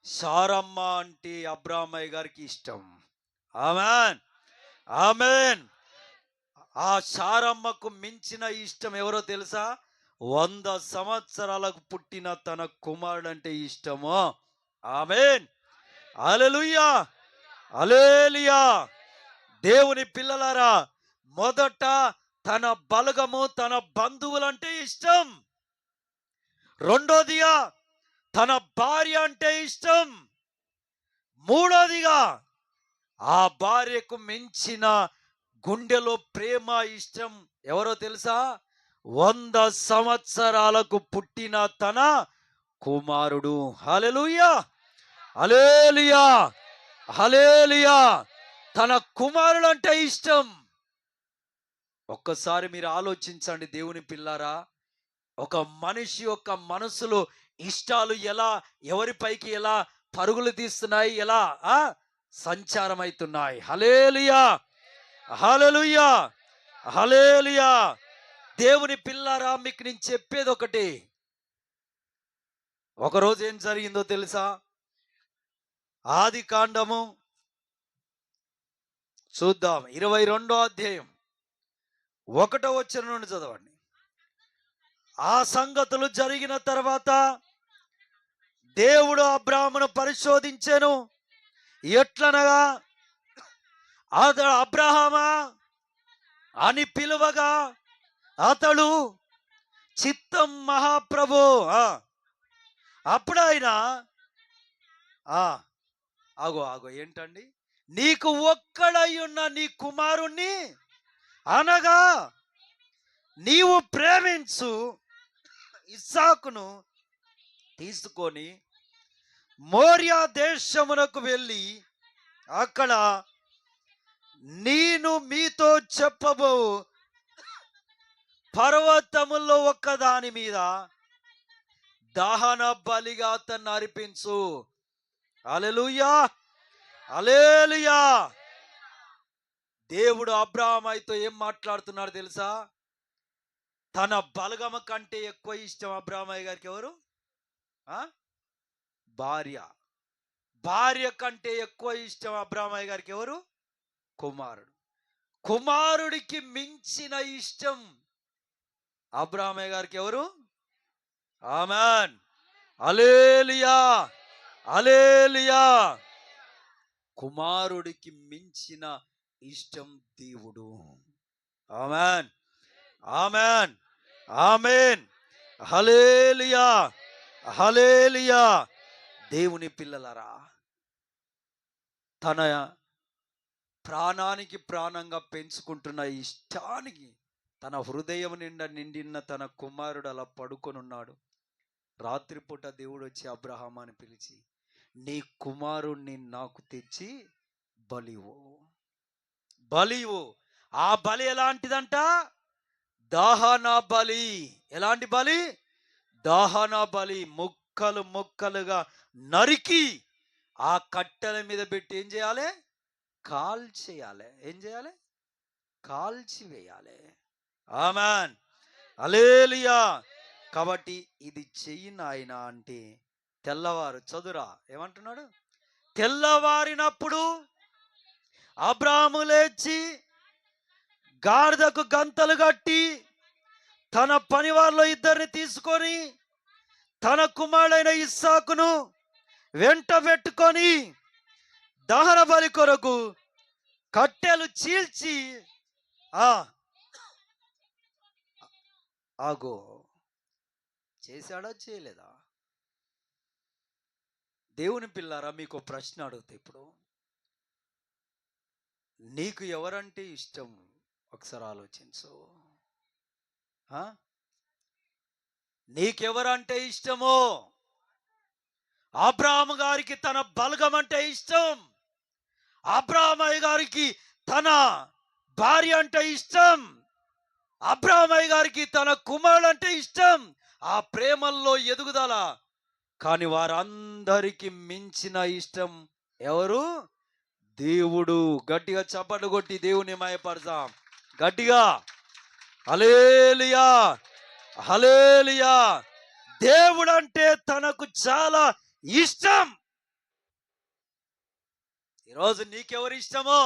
శారమ్మ అంటే అబ్రామయ్య గారికి ఇష్టం. ఆమేన్, ఆమేన్. ఆ శారమ్మకు మించిన ఇష్టం ఎవరో తెలుసా? 100 సంవత్సరాలకు పుట్టిన తన కుమారుడు అంటే ఇష్టము. ఆమేన్, హల్లెలూయా, హల్లెలూయా. దేవుని పిల్లలారా, మొదట తన బలగము, తన బంధువులంటే ఇష్టం. రెండోదిగా తన భార్య అంటే ఇష్టం. మూడోదిగా ఆ భార్యకు మించిన గుండెలో ప్రేమ, ఇష్టం ఎవరో తెలుసా? 100 సంవత్సరాలకు పుట్టిన తన కుమారుడు. హల్లెలూయా, హల్లెలూయా, హల్లెలూయా. తన కుమారుడు అంటే ఇష్టం. ఒక్కసారి మీరు ఆలోచించండి దేవుని పిల్లారా, ఒక మనిషి యొక్క మనసులో ఇష్టాలు ఎలా, ఎవరిపైకి ఎలా పరుగులు తీస్తున్నాయి, ఎలా సంచారం అవుతున్నాయి. హల్లెలూయా, హల్లెలూయా, హల్లెలూయా. దేవుని పిల్లారా, మీకు నేను చెప్పేది ఒకటి. ఒకరోజు ఏం జరిగిందో తెలుసా? ఆది కాండము చూద్దాం, 22వ అధ్యాయం 1వ వచనం నుండి చదవండి. ఆ సంగతులు జరిగిన తర్వాత దేవుడు అబ్రాహామును పరిశోధించెను. ఎట్లనగా, అతడు అబ్రహామా అని పిలువగా అతడు చిత్తం మహాప్రభు. అప్పుడు ఆయన ఆగో ఏంటండి, నీకు ఒక్కడై ఉన్న నీ కుమారుణ్ణి అనగా నీవు ప్రేమించు ఇస్సాకును తీసుకొని మోరియా దేశమునకు వెళ్ళి అక్కడ నేను మీతో చెప్పబో పర్వతముల్లో ఒక్కదాని మీద దహన బలిగా అతన్ని అర్పించు. హల్లెలూయా, హల్లెలూయా. దేవుడు అబ్రాహాముతో ఏం మాట్లాడుతున్నాడు తెలుసా? తన బలగమ కంటే ఎక్కువ ఇష్టం అబ్రాహామయ్య గారికి ఎవరు? భార్య. భార్య కంటే ఎక్కువ ఇష్టం అబ్రాహామయ్య గారికి ఎవరు? కుమారుడు. కుమారుడికి మించిన ఇష్టం అబ్రాహామయ్య గారికి ఎవరు? ఆమేన్, హల్లెలూయా, హల్లెలూయా. కుమారుడికి మించిన ఇష్టం దేవుడు. ఆమేన్, ఆమేన్, ఆమేన్, హల్లెలూయా, హల్లెలూయా. దేవుని పిల్లలరా, తన ప్రాణానికి ప్రాణంగా పెంచుకుంటున్న ఇష్టానికి తన హృదయం నిండా నిండిన తన కుమారుడు అలా పడుకొని ఉన్నాడు. రాత్రిపూట దేవుడు వచ్చి అబ్రహాము అని పిలిచి, నీ కుమారుణ్ణి నాకు తెచ్చి బలివు, బలివు. ఆ బలి ఎలాంటిదంట? దహన బలి. ఎలాంటి బలి? దహన బలి. ముక్కలు ముక్కలుగా నరికి ఆ కట్టెల మీద పెట్టి ఏం చేయాలి? కాల్చేయాలి. ఏం చేయాలి? కాల్చివేయాలి. ఆమేన్, హల్లెలూయా. కాబట్టి ఇది చెయ్యి నాయనా అంటే తెల్లవారు చదురా ఏమంటున్నాడు? తెల్లవారినప్పుడు అబ్రాహాము లేచి గాడిదకు గంతలు కట్టి తన పనివారిలో ఇద్దరిని తీసుకొని తన కుమారుడైన ఇస్సాకును వెంట పెట్టుకొని దహన బలి కొరకు కట్టెలు చీల్చి ఆగో చేశాడా చేయలేదా? దేవుని పిల్లారా, మీకు ప్రశ్న అడుగుతా. ఇప్పుడు నీకు ఎవరంటే ఇష్టం? ఒకసారి ఆలోచించు. నీకెవరంటే ఇష్టమో? అబ్రాహాము గారికి తన బలగం అంటే ఇష్టం. అబ్రాహామయ్య గారికి తన భార్య అంటే ఇష్టం. అబ్రాహామయ్య గారికి తన కుమారుడు అంటే ఇష్టం. ఆ ప్రేమల్లో ఎదుగుదల. కానీ వారందరికి మించిన ఇష్టం ఎవరు? దేవుడు. గట్టిగా చప్పట్లు కొట్టి దేవుని మయపరచాం. గట్టిగా హల్లెలూయా, హల్లెలూయా. దేవుడు అంటే తనకు చాలా ఇష్టం. ఈరోజు నీకెవరు ఇష్టమో?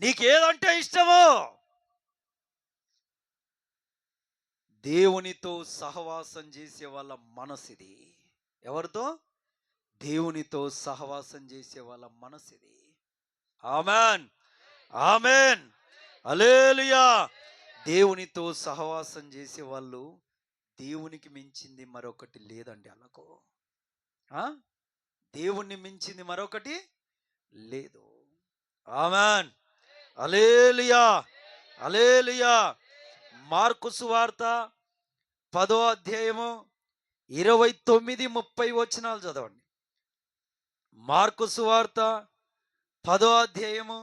నీకేదంటే ఇష్టమో? దేవునితో సహవాసం చేసే వాళ్ళ మనసిది. ఎవరితో? దేవునితో సహవాసం చేసే వాళ్ళ మనసిది. ఆమేన్, ఆమేన్, హల్లెలూయా. దేవునితో సహవాసం చేసే వాళ్ళు దేవునికి మించింది మరొకటి లేదండి. అలాగో దేవుణ్ణి మించింది మరొకటి లేదు. ఆమేన్, హల్లెలూయా, హల్లెలూయా. మార్కు సువార్త 10వ అధ్యాయము 29, 30 వచనాలు చదవండి. మార్కు సువార్త 10వ అధ్యాయము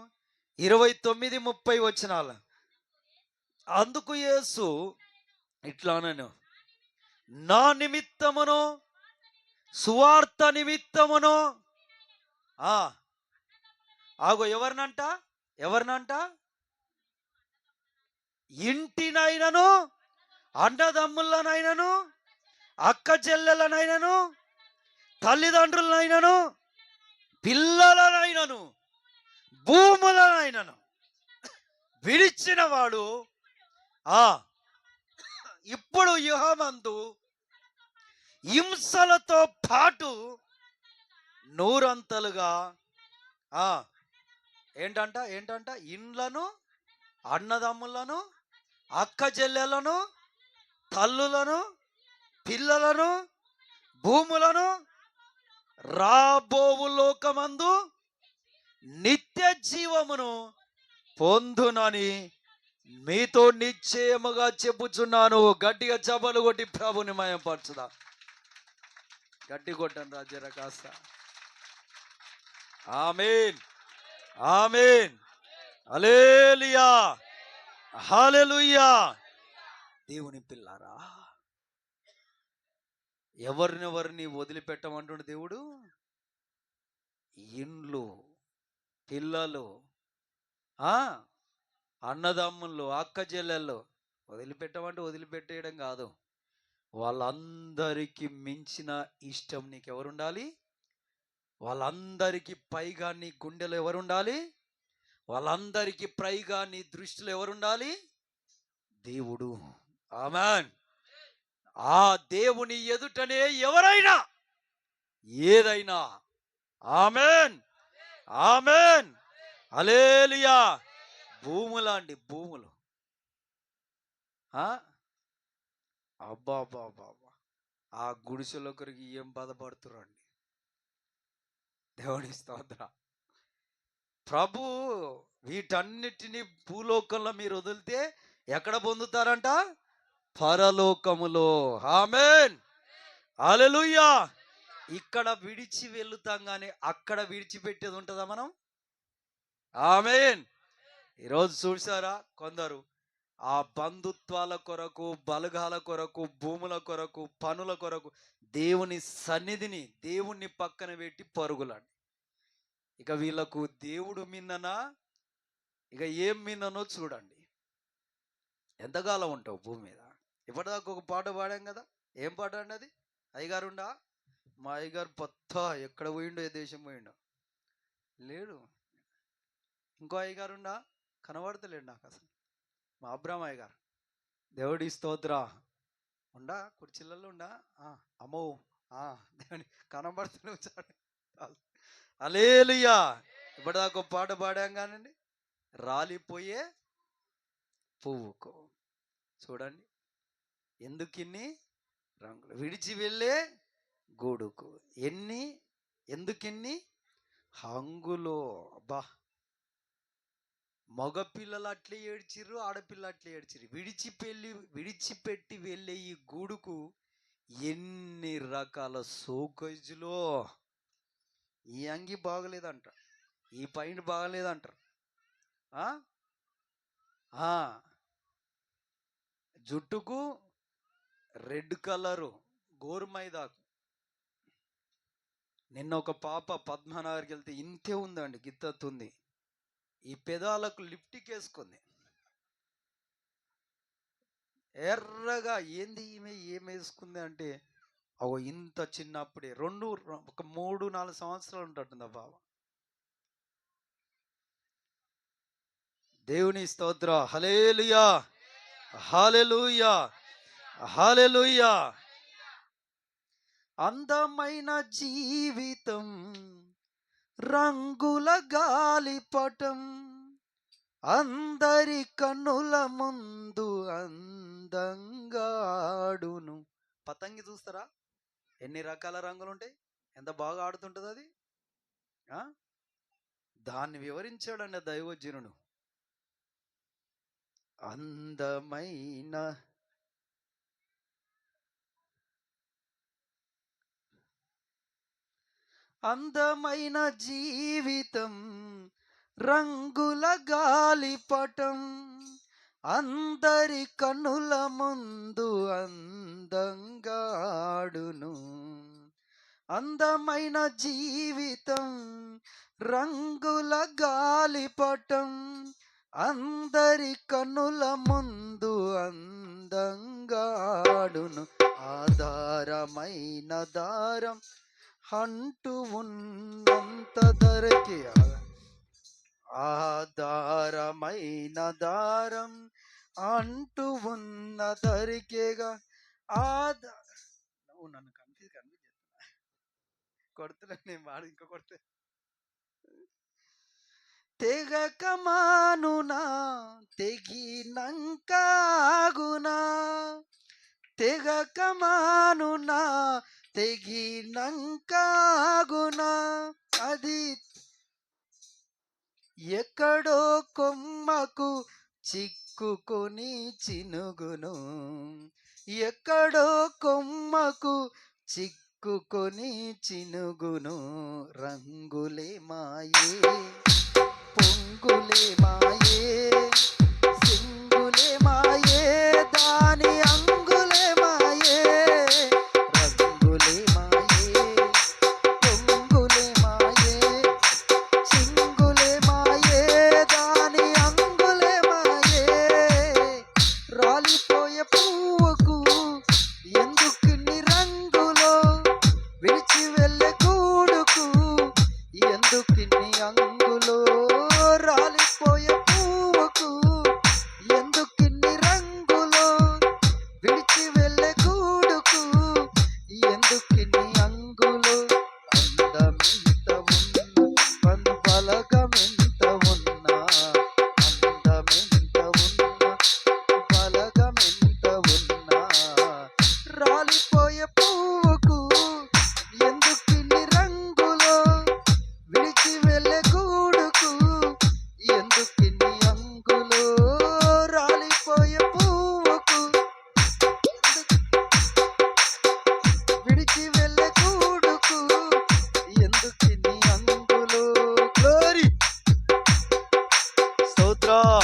29, 30 వచనాలు. అందుకు యేసు ఇట్లానను, నా నిమిత్తమును సువార్త నిమిత్తమును ఆగో ఎవరినంట? ఎవరినంట? ఇంటినైనను అన్నదమ్ములనైనను అక్క చెల్లెలనైనను తల్లిదండ్రులనైనను పిల్లలనైనను భూములనైనను విడిచిన వాడు ఇప్పుడు యుహమందు హింసలతో పాటు నూరంతలుగా ఏంటంట? ఏంటంట? ఇండ్లను, అన్నదమ్ములను, అక్క చెల్లెలను, తల్లులను, పిల్లలను, భూములను రాబోవు లోకమందు నిత్య జీవమును పొందునని మీతో నిశ్చయముగా చెప్పుచున్నాను. గట్టిగా చపలు కొట్టి ప్రభుని మయంపరచుదా. గట్టి కొట్టండి రాజ్యరా కాస్త. ఆమేన్, ఆమేన్, హల్లెలూయా, హల్లెలూయా. దేవుని పిల్లారా, ఎవరినెవరిని వదిలిపెట్టమంటుండు దేవుడు? ఇండ్లు, పిల్లలు, అన్నదమ్ములు, అక్క చెల్లెళ్ళు వదిలిపెట్టమంటే వదిలిపెట్టేయడం కాదు. వాళ్ళందరికీ మించిన ఇష్టం నీకు ఎవరుండాలి? వాళ్ళందరికీ పైగా నీ గుండెలో ఎవరుండాలి? వాళ్ళందరికీ పైగా నీ దృష్టిలో ఎవరుండాలి? దేవుడు. ఆమేన్. ఆ దేవుని ఎదుటనే ఎవరైనా ఏదైనా. ఆమేన్, ఆమేన్, హల్లెలూయా. భూములండి, భూములు. అబ్బా బాబా, ఆ గుడిసెల కొరికి ఏం బాధపడుతురండి. దేవుడి స్తోత్రం. ప్రభు వీటన్నిటిని భూలోకంలో మీరు వదిలితే ఎక్కడ పొందుతారంట? పరలోకములో. ఆమేన్, హల్లెలూయా. ఇక్కడ విడిచి వెళుతాం కానీ అక్కడ విడిచిపెట్టేది ఉంటుందా మనం? ఆమేన్. ఈరోజు చూసారా, కొందరు ఆ బంధుత్వాల కొరకు, బలగాల కొరకు, భూముల కొరకు, పనుల కొరకు దేవుని సన్నిధిని, దేవుణ్ణి పక్కన పెట్టి పరుగులండి. ఇక వీళ్ళకు దేవుడు మిన్ననా, ఇక ఏం మిన్ననో చూడండి. ఎంతకాలం ఉంటావు భూమి మీద? ఇప్పటిదాకా ఒక పాట పాడాం కదా. ఏం పాట అండి అది? అయ్యగారుండా, మా అయ్యగారు పొత్త ఎక్కడ పోయిండో, ఏ దేశం పోయిండో లేడు. ఇంకో అయ్యగారుండా, కనబడతలేడు నాకు అసలు. మా అబ్రాహ్మ అయ్యగారు, దేవుడి స్తోత్ర, ఉండా కుర్చీలలో ఉండా. అమ్మో, దేవుని కనబడుతూనే వచ్చాడు. హల్లెలూయా. ఇప్పటిదాకా పాట పాడాం కానండి, రాలిపోయే పువ్వుకు చూడండి ఎందుకిన్ని రంగులు, విడిచి వెళ్ళే గూడుకు ఎందుకిన్ని హంగులో. అబ్బా, మగ పిల్లలు అట్లే ఏడ్చిర్రు, ఆడపిల్ల అట్లే ఏడ్చిర్రు. విడిచిపెట్టి వెళ్ళే ఈ గూడుకు ఎన్ని రకాల సోకజులో. ఈ అంగి బాగలేదంట, ఈ పైన బాగలేదంటారు, జుట్టుకు రెడ్ కలరు గోరుమైదాకు. నిన్న ఒక పాప పద్మనాభర్కి వెళ్తే ఇంతే ఉందండి, గిత్తతుంది. ఈ పెదాలకు లిప్టిక్ వేసుకుంది, ఎర్రగా. ఏంది ఈమె ఏమేసుకుంది అంటే, ఇంత చిన్నప్పుడే ఒక 3-4 సంవత్సరాలు ఉంటుంటుంది ఆ బాబా. దేవుని స్తోత్ర. హల్లెలూయా, హల్లెలూయా, హల్లెలూయా. అందమైన జీవితం రంగుల గాలిపటం, అందరి కన్నుల ముందు అందంగా ఆడును. పతంగి చూస్తారా ఎన్ని రకాల రంగులు ఉంటాయి, ఎంత బాగా ఆడుతుంటుంది అది. దాన్ని వివరించాడండి దైవజనుడు. అందమైన జీవితం రంగుల గాలిపటం, అందరి కన్నుల ముందు అందంగా ఆడును. అందమైన జీవితం రంగుల గాలిపటం, అందరి కన్నుల ముందు అందంగా ఆడును. ఆధారమైన దారం అంటూ ఉన్నంత ధరకే, ఆధారమైన దారం అంటూ ఉన్న ధరికేగా. నువ్వు నన్ను కన్ఫ్యూజ్ చేస్తున్నా, కొడుతున్నా నేను వాడు ఇంకా కొడితే. తెగక మానునా తెగినంకాగునా, తెగక మానునా తెగినంకాగునా. అది ఎక్కడో కొమ్మకు చిక్కుకొని చినుగును, ఎక్కడో కొమ్మకు చిక్కుకొని చినుగును. రంగులే మాయే, పొంగులే మాయే, సింగులే మాయే, దాని అంగులే మాయే. రంగులే మాయే, పొంగులే మాయే, స్తోత్రం.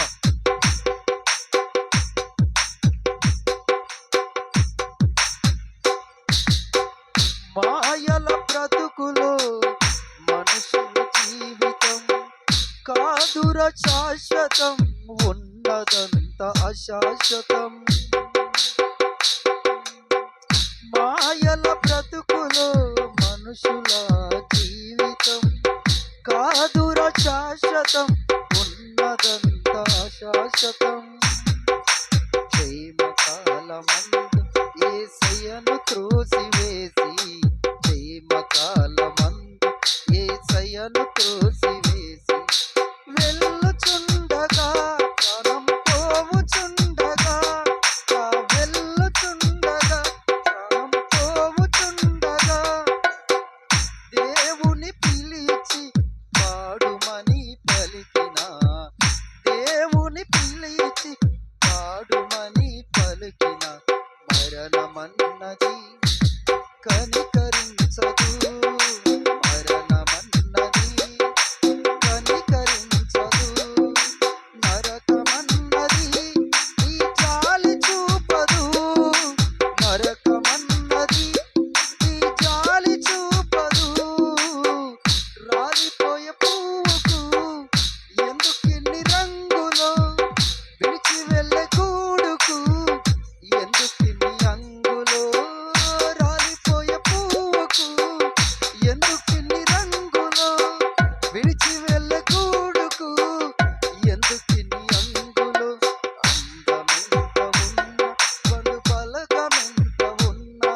మాయల బ్రతుకులో మనుషుల జీవితం కాదుర శాశ్వతం, ఉన్నదంత అశాశ్వతం. మాయల బ్రతుకులో మనుషుల జీవితం కాదుర శాశ్వతం, ఉన్నదంత అశాశ్వతం. క్షేమకాలమందు యేసయ్యను త్రోసివేసి, క్షేమకాలమందు యేసయ్యను త్రోసివేసి, వెళ్ళుచుండగా ప్రాణం పోవుచుండగా, వెళ్ళుచుండగా ప్రాణం పోవుచుండగా, దేవుని పిలిచి పాడుమని పలికిన, దేవుని పిలిచి పాడుమని పలికిన, మరణమన్నది కనికరించదు, మరణమన్నది కనికరించదు, నరకమన్నది ఈ జాలి చూపదు, నరకమన్నది ఈ జాలి చూపదు. రాలిపోయే పువ్వుకు ఎందుకిన్ని రంగులో, విడిచి వెళ్ళే గూడుకు ఎందుకిన్ని అంగులో, రాలిపోయే పువ్వుకు ఎందుకిన్ని రంగులో, విడిచి వెళ్ళే గూడుకు ఎందుకిన్ని అంగులో. అందమెంత ఉన్నా, బంధు బలగమెంత ఉన్నా,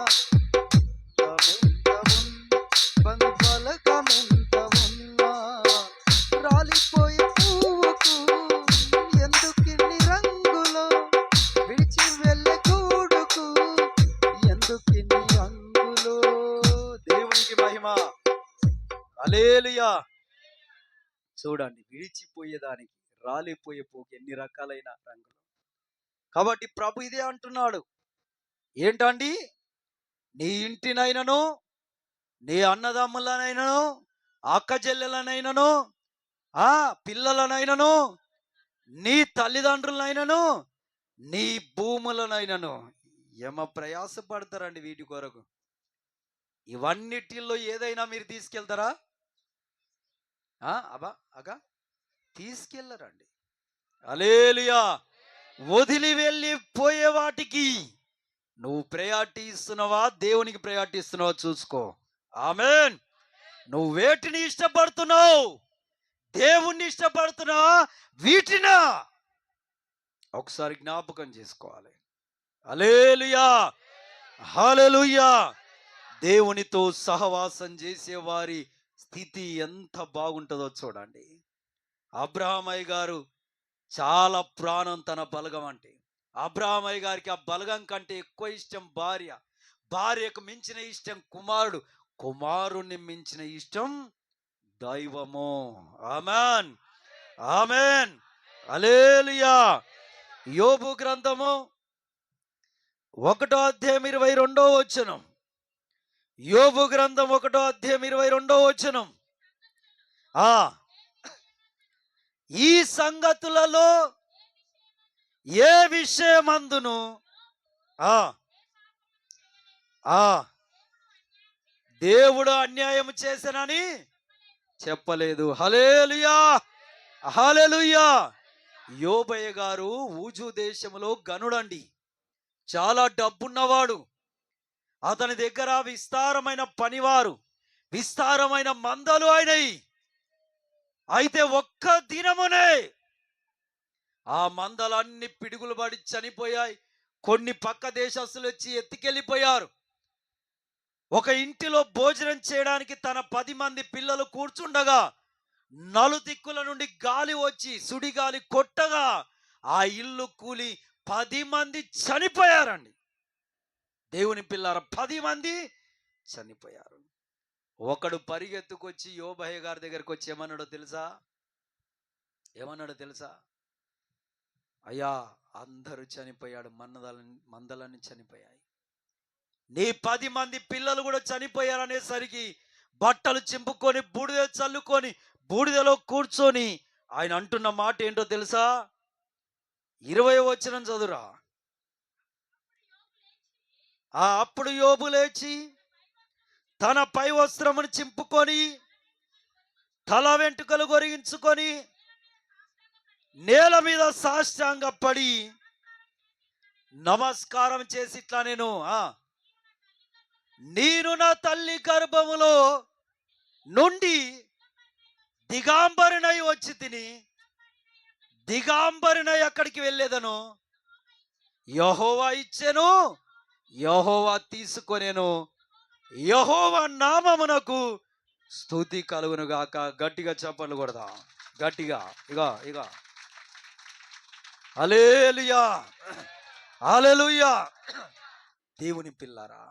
అందమెంత ఉన్నా, బంధు బలగమెంత ఉన్నా, రాలిపోయే పువ్వుకు ఎందుకిన్ని రంగులో, విడిచి వెళ్ళే గూడుకు ఎందుకిన్ని అంగులో. దేవునికి మహిమ. హల్లెలూయా. చూడండి, విడిచిపోయేదానికి రాలిపోయే పోకి ఎన్ని రకాలైన రంగులు. కాబట్టి ప్రభు ఇదే అంటున్నాడు, ఏంటండి, నీ ఇంటినైనను, నీ అన్నదమ్ములనైనను, అక్క చెల్లెలనైనను, పిల్లలనైనను, నీ తల్లిదండ్రులనైనను, నీ భూములనైనను ఏమ ప్రయాసపడతారండి వీటి కొరకు. ఇవన్నిటిల్లో ఏదైనా మీరు తీసుకెళ్తారా? అగా తీసుకెళ్ళరండి. హల్లెలూయా. వదిలి వెళ్ళిపోయే వాటికి నువ్వు ప్రయారిటీ ఇస్తున్నావా, దేవునికి ప్రయారిటీ ఇస్తున్నావా చూసుకో. ఆమేన్. నువ్వు వేటిని ఇష్టపడుతున్నావు, దేవుణ్ణి ఇష్టపడుతున్నావా, వీటినా ఒకసారి జ్ఞాపకం చేసుకోవాలి. హల్లెలూయా, హల్లెలూయా. దేవునితో సహవాసం చేసే వారి స్థితి ఎంత బాగుంటుందో చూడండి. అబ్రహామయ్య గారు చాలా ప్రాణం తన బలగం అంటే. అబ్రహామయ్య గారికి ఆ బలగం కంటే ఎక్కువ ఇష్టం భార్య, భార్యకు మించిన ఇష్టం కుమారుడు, కుమారుణ్ణి మించిన ఇష్టం దైవము. ఆమేన్, ఆమేన్, హల్లెలూయా. యోబు గ్రంథము 1వ అధ్యాయం 22వ వచనం. యోబు గ్రంథం 1వ అధ్యాయం 22వ వచనం. ఈ సంగతులలో ఏ విషయమందును దేవుడు అన్యాయం చేశానని చెప్పలేదు. హల్లెలూయా, హల్లెలూయా. యోబయ్య గారు ఊజు దేశంలో గనుడండి, చాలా డబ్బున్నవాడు. అతని దగ్గర విస్తారమైన పనివారు, విస్తారమైన మందలు అయినాయి. అయితే ఒక్క దినమునే ఆ మందలన్నీ పిడుగులు పడి చనిపోయాయి. కొన్ని పక్క దేశస్తులు వచ్చి ఎత్తుకెళ్ళిపోయారు. ఒక ఇంటిలో భోజనం చేయడానికి తన 10 మంది పిల్లలు కూర్చుండగా నలుదిక్కుల నుండి గాలి వచ్చి సుడిగాలి కొట్టగా ఆ ఇల్లు కూలి 10 మంది చనిపోయారండి. దేవుని పిల్లారా, 10 మంది చనిపోయారు. ఒకడు పరిగెత్తుకొచ్చి యోబయ్య గారి దగ్గరికి వచ్చి ఏమన్నాడో తెలుసా? అయ్యా, అందరూ చనిపోయాడు, మందలన్నీ చనిపోయాయి, నీ 10 మంది పిల్లలు కూడా చనిపోయారు అనేసరికి బట్టలు చింపుకొని బూడిద చల్లుకొని బూడిదలో కూర్చొని ఆయన అంటున్న మాట ఏంటో తెలుసా? 20వ వచనం చదువురా. అప్పుడు యోబు లేచి తన పై వస్త్రమును చింపుకొని తల వెంట్రుకలు గొరిగించుకొని నేల మీద సాష్టాంగపడి నమస్కారం చేసి ఇట్లా నేను నా తల్లి గర్భములో నుండి దిగాంబరినై వచ్చి తిని దిగాంబరినై అక్కడికి వెళ్ళేదను. యెహోవా ఇచ్చెను, యెహోవా తీసుకొనేను, యెహోవా నామమునకు స్తుతి కలుగును గాక. గట్టిగా చప్పట్లు కొడదాం, గట్టిగా. ఇగో హల్లెలూయా, హల్లెలూయా. దేవుని పిల్లరా,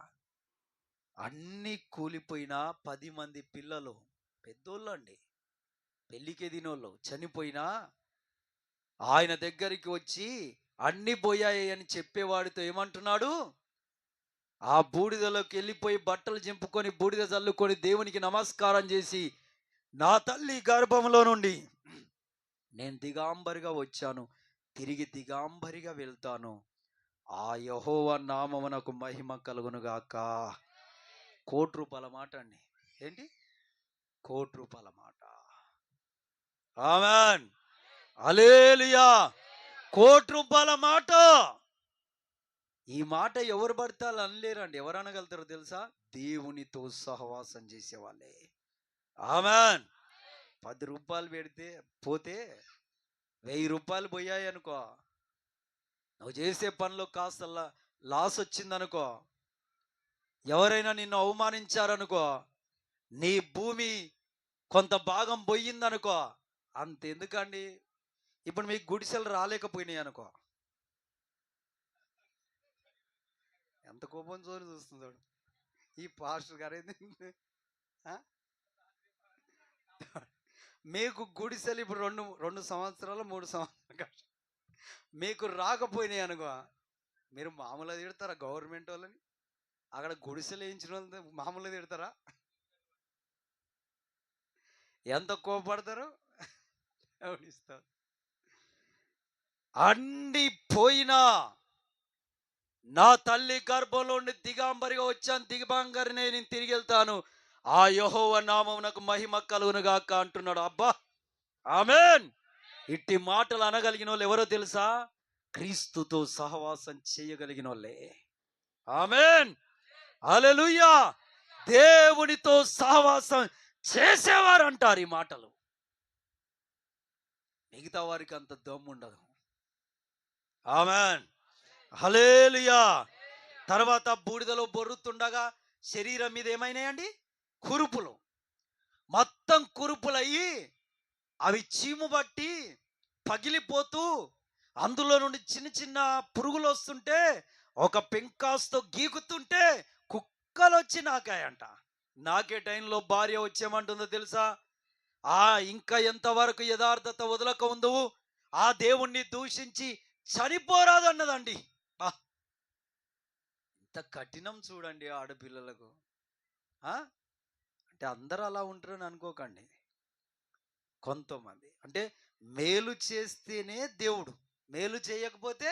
అన్ని కూలిపోయినా 10 మంది పిల్లలు, పెద్దోళ్ళు అండి, పెళ్ళికి దినోళ్ళు, చనిపోయినా ఆయన దగ్గరికి వచ్చి అన్ని పోయాయి అని చెప్పేవాడితో ఏమంటున్నాడు? ఆ బూడిదలోకి వెళ్ళిపోయి బట్టలు చింపుకొని బూడిద చల్లుకొని దేవునికి నమస్కారం చేసి, నా తల్లి గర్భంలో నుండి నేను దిగాంబరిగా వచ్చాను, తిరిగి దిగాంబరిగా వెళ్తాను, ఆ యెహోవా నామమునకు మహిమ కలుగును గాక. ₹1,00,00,000 మాట అండి. ఏంటి? ₹1,00,00,000 మాట. ఆమేన్, హల్లెలూయా. ₹1,00,00,000 మాట. ఈ మాట ఎవరు పడితే వాళ్ళు అనలేరండి. ఎవరు అనగలుగుతారో తెలుసా? దేవునితో సహవాసం చేసేవాళ్ళే. ఆమేన్. ₹10 పెడితే పోతే ₹1,000 పోయాయి అనుకో, నువ్వు చేసే పనిలో కాస్త లాస్ వచ్చిందనుకో, ఎవరైనా నిన్ను అవమానించారనుకో, నీ భూమి కొంత భాగం పోయిందనుకో, అంతెందుకండి. ఇప్పుడు మీకు గుడిసెలు రాలేకపోయినాయి అనుకో, ఎంత కోపం జోరు చూస్తున్నాడు ఈ పాస్టర్ గారు. మీకు గుడిసెలు ఇప్పుడు రెండు సంవత్సరాలు 3 సంవత్సరాలు మీకు రాకపోయినాయి అనుకో, మీరు మామూలుగా తిడతారా గవర్నమెంట్ వాళ్ళని? అక్కడ గుడిసెలు వేయించిన వాళ్ళని మామూలుగా తిడతారా? ఎంత కోపడతారు? అన్ని పోయినా నా తల్లి గర్భంలో ఉండి దిగాంబరిగా వచ్చాను, దిగంబరినే నేను తిరిగి వెళ్తాను, ఆ యెహోవా నామమునకు మహిమ కలుగును గాక అంటున్నాడు. అబ్బా, ఆమేన్. ఇట్టి మాటలు అనగలిగిన వాళ్ళు ఎవరో తెలుసా? క్రీస్తుతో సహవాసం చేయగలిగిన వాళ్ళే. ఆమేన్, హల్లెలూయా. దేవునితో సహవాసం చేసేవారు అంటారు ఈ మాటలు. మిగతా వారికి అంత దమ్ము ఉండదు. ఆమేన్, హల్లెలూయా. తర్వాత బూడిదలో బొర్రుతుండగా శరీరం మీద ఏమైనాయండి? కురుపులు. మొత్తం కురుపులయ్యి అవి చీము బట్టి పగిలిపోతూ అందులో నుండి చిన్న చిన్న పురుగులు వస్తుంటే, ఒక పెంకాస్తో గీకుతుంటే కుక్కలు వచ్చి నాకాయంట. నాకే టైంలో భార్య వచ్చేమంటుందో తెలుసా? ఇంకా ఎంతవరకు యథార్థత వదలక ఉందువు, ఆ దేవుణ్ణి దూషించి చనిపోరాదు అన్నదండి. ఇంత కఠినం చూడండి ఆడపిల్లలకు. అంటే అందరూ అలా ఉంటారని అనుకోకండి. కొంతమంది అంటే మేలు చేస్తేనే దేవుడు, మేలు చేయకపోతే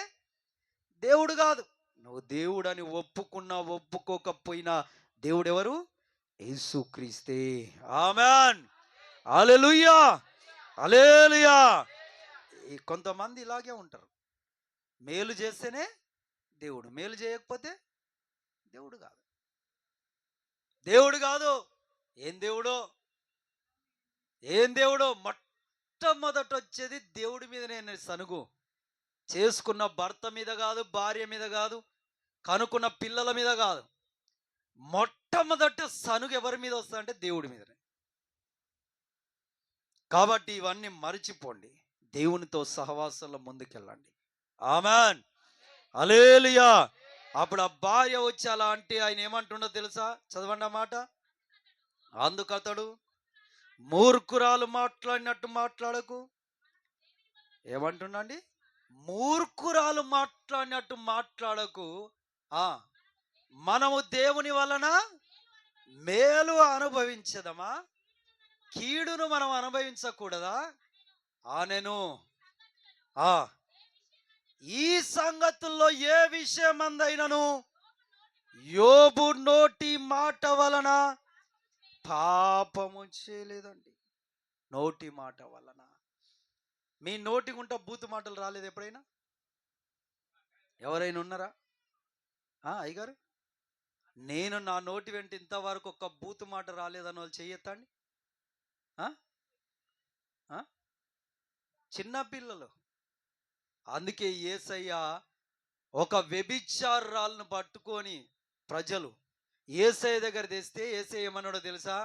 దేవుడు కాదు. నువ్వు దేవుడు అని ఒప్పుకున్నా ఒప్పుకోకపోయినా దేవుడు ఎవరు? యేసుక్రీస్తే. ఆమేన్, హల్లెలూయా, హల్లెలూయా. కొంతమంది ఇలాగే ఉంటారు. మేలు చేస్తేనే దేవుడు, మేలు చేయకపోతే దేవుడు కాదు. దేవుడు కాదు. ఏం దేవుడో? ఏం దేవుడో? మొట్టమొదట వచ్చేది దేవుడి మీద. నేను సనుగు చేసుకున్న భర్త మీద కాదు, భార్య మీద కాదు, కనుక్కున్న పిల్లల మీద కాదు. మొట్టమొదట సనుగు ఎవరి మీద వస్తుందంటే దేవుడి మీదనే. కాబట్టి ఇవన్నీ మరిచిపోండి, దేవునితో సహవాసంలో ముందుకెళ్ళండి. ఆమేన్, హల్లెలూయా. అప్పుడు ఆ భార్య వచ్చి అలా అంటే ఆయన ఏమంటుండో తెలుసా? చదవండి ఆ మాట. అందుకతడు, మూర్ఖురాలు మాట్లాడినట్టు మాట్లాడకు. ఏమంటుండండి? మూర్ఖురాలు మాట్లాడినట్టు మాట్లాడకు. మనము దేవుని వలన మేలు అనుభవించదమా? కీడును మనం అనుభవించకూడదా? ఆనెను. ఆ ఈ సంగతుల్లో ఏ విషయమందైనను యోబు నోటి మాట వలన పాపము చేయలేదండి. నోటి మాట వలన. మీ నోటి గుంట బూతు మాటలు రాలేదు ఎప్పుడైనా? ఎవరైనా ఉన్నారా? అయ్యగారు, నేను నా నోటి వెంట ఇంతవరకు ఒక్క బూతు మాట రాలేదని వాళ్ళు చెయ్యొద్దండి. చిన్న పిల్లలు. అందుకే యేసయ్య ఒక వ్యభిచారాలను పట్టుకొని ప్రజలు యేసయ్య దగ్గర తెస్తే యేసయ్య ఏమన్నాడో తెలుసా?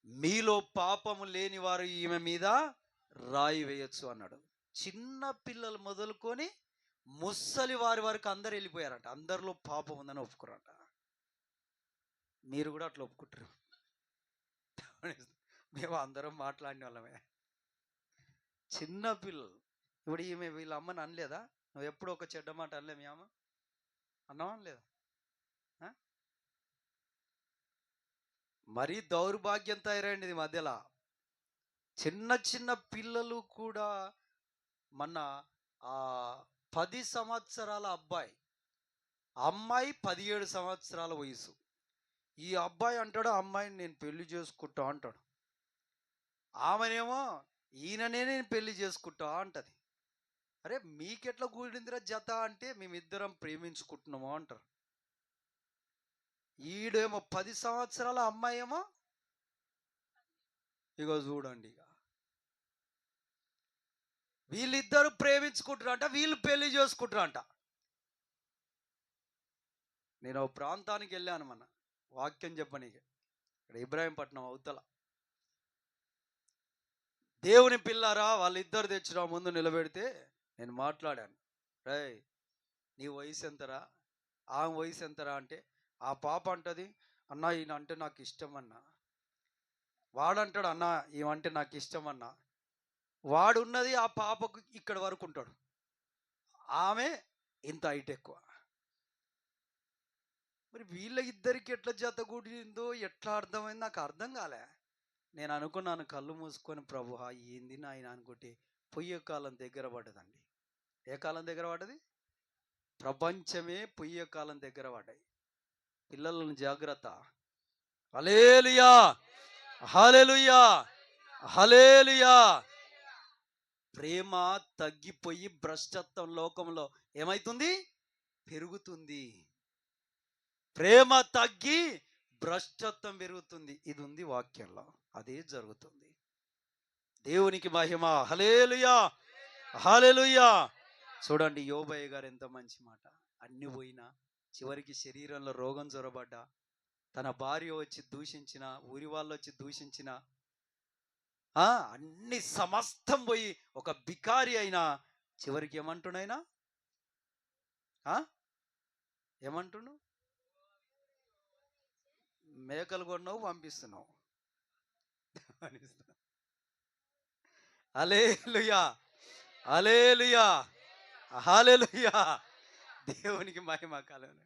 మీలో పాపము లేని వారు ఈమె మీద రాయి వేయొచ్చు అన్నాడు. చిన్న పిల్లలు మొదలుకొని ముసలి వారి వరకు అందరు వెళ్ళిపోయారంట. అందరిలో పాపం ఉందని ఒప్పుకున్నారంట. మీరు కూడా అట్లా ఒప్పుకుంటారు? మేము అందరం మాట్లాడిన వాళ్ళమే. చిన్న పిల్లలు. ఇప్పుడు ఈమె వీళ్ళ అమ్మని అనలేదా? నువ్వు ఎప్పుడు ఒక చెడ్డ మాట అనలే మీ అమ్మ? అన్నావా లేదా? మరీ దౌర్భాగ్యం తయారైంది ఈ మధ్యలో. చిన్న చిన్న పిల్లలు కూడా. మొన్న 10 సంవత్సరాల అబ్బాయి, అమ్మాయి 17 సంవత్సరాల వయసు. ఈ అబ్బాయి అంటాడు అమ్మాయిని నేను పెళ్లి చేసుకుంటా అంటాడు. ఆమెనేమో ఈయననే నేను పెళ్లి చేసుకుంటా అంటది. అరే మీకెట్లా కూడిందిరా జత అంటే మేమిద్దరం ప్రేమించుకుంటున్నాము అంటారు. ఈడేమో 10 సంవత్సరాల అమ్మాయి ఏమో ఇగో చూడండి. ఇక వీళ్ళిద్దరు ప్రేమించుకుంటారంట, వీళ్ళు పెళ్లి చేసుకుంటారంట. నేను ఒక ప్రాంతానికి వెళ్ళాను మన వాక్యం చెప్పనీకి. ఇక్కడ ఇబ్రాహీంపట్నం అవతల. దేవుని పిల్లారా వాళ్ళిద్దరు తెచ్చిన ముందు నిలబెడితే నేను మాట్లాడాను. రే నీ వయసు ఎంతరా, ఆమె వయసు ఎంతరా అంటే ఆ పాప అంటది అన్న ఈయన అంటే నాకు ఇష్టం అన్న. వాడంటాడు అన్న ఈమంటే నాకు ఇష్టం అన్న. వాడున్నది ఆ పాపకు ఇక్కడ వరకు ఉంటాడు, ఆమె ఇంత హైట్ ఎక్కువ. మరి వీళ్ళ ఇద్దరికి ఎట్లా జత కూడిందో ఎట్లా అర్థమైంది నాకు అర్థం కాలే. నేను అనుకున్నాను కళ్ళు మూసుకొని ప్రభు ఏంది నాయన అనుకుంటే పొయ్యే కాలం దగ్గర పడ్డదండి. ఏ కాలం దగ్గర పడ్డది? ప్రపంచమే పొయ్యే కాలం దగ్గర పడ్డాయి. పిల్లలను జాగ్రత్త. హల్లెలూయా, హల్లెలూయా, హల్లెలూయా. ప్రేమ తగ్గిపోయి భ్రష్టత్వం లోకంలో ఏమైతుంది? పెరుగుతుంది. ప్రేమ తగ్గి భ్రష్టత్వం పెరుగుతుంది. ఇది ఉంది వాక్యంలో, అదే జరుగుతుంది. దేవునికి మహిమ. హల్లెలూయా, హల్లెలూయా. చూడండి యోబయ్య గారు ఎంత మంచి మాట. అన్ని పోయినా చివరికి శరీరంలో రోగం జొరబడ్డా, తన భార్య వచ్చి దూషించిన, ఊరి వాళ్ళు వచ్చి దూషించిన, అన్ని సమస్తం పోయి ఒక బికారి అయినా చివరికి ఏమంటున్నాయినా ఏమంటున్నావు? మేకలు కొన్నావు పంపిస్తున్నావు. హల్లెలూయా, హల్లెలూయా, హల్లెలూయా. దేవునికి మహిమ కలుగును,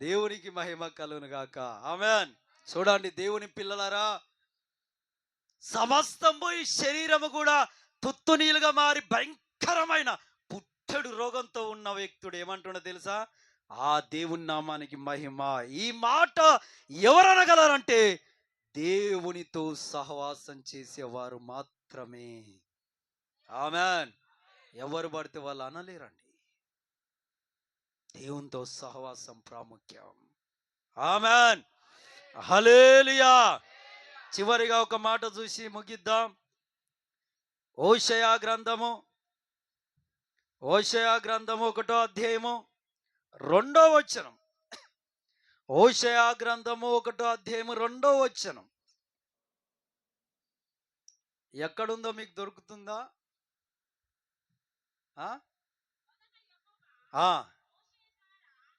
దేవునికి మహిమ కలుగును గాక. ఆమేన్. చూడండి దేవుని పిల్లలారా, సమస్తం పోయి శరీరము కూడా తుత్తునీలుగా మారి భయంకరమైన పుట్టెడు రోగంతో ఉన్న వ్యక్తుడు ఏమంటున్నా తెలుసా? ఆ దేవుని నామానికి మహిమ. ఈ మాట ఎవరనగలరంటే దేవునితో సహవాసం చేసేవారు మాత్రమే. ఆమేన్. ఎవరు పడితే వాళ్ళు అనలేరండి. దేవునితో సహవాసం ప్రాముఖ్యం. ఆమేన్, హల్లెలూయా. చివరిగా ఒక మాట చూసి ముగిద్దాం. హోషేయ గ్రంథము 1వ అధ్యాయము 2వ వచనం. హోషేయ గ్రంథము 1వ అధ్యాయము 2వ వచనం. ఎక్కడుందో మీకు దొరుకుతుందా?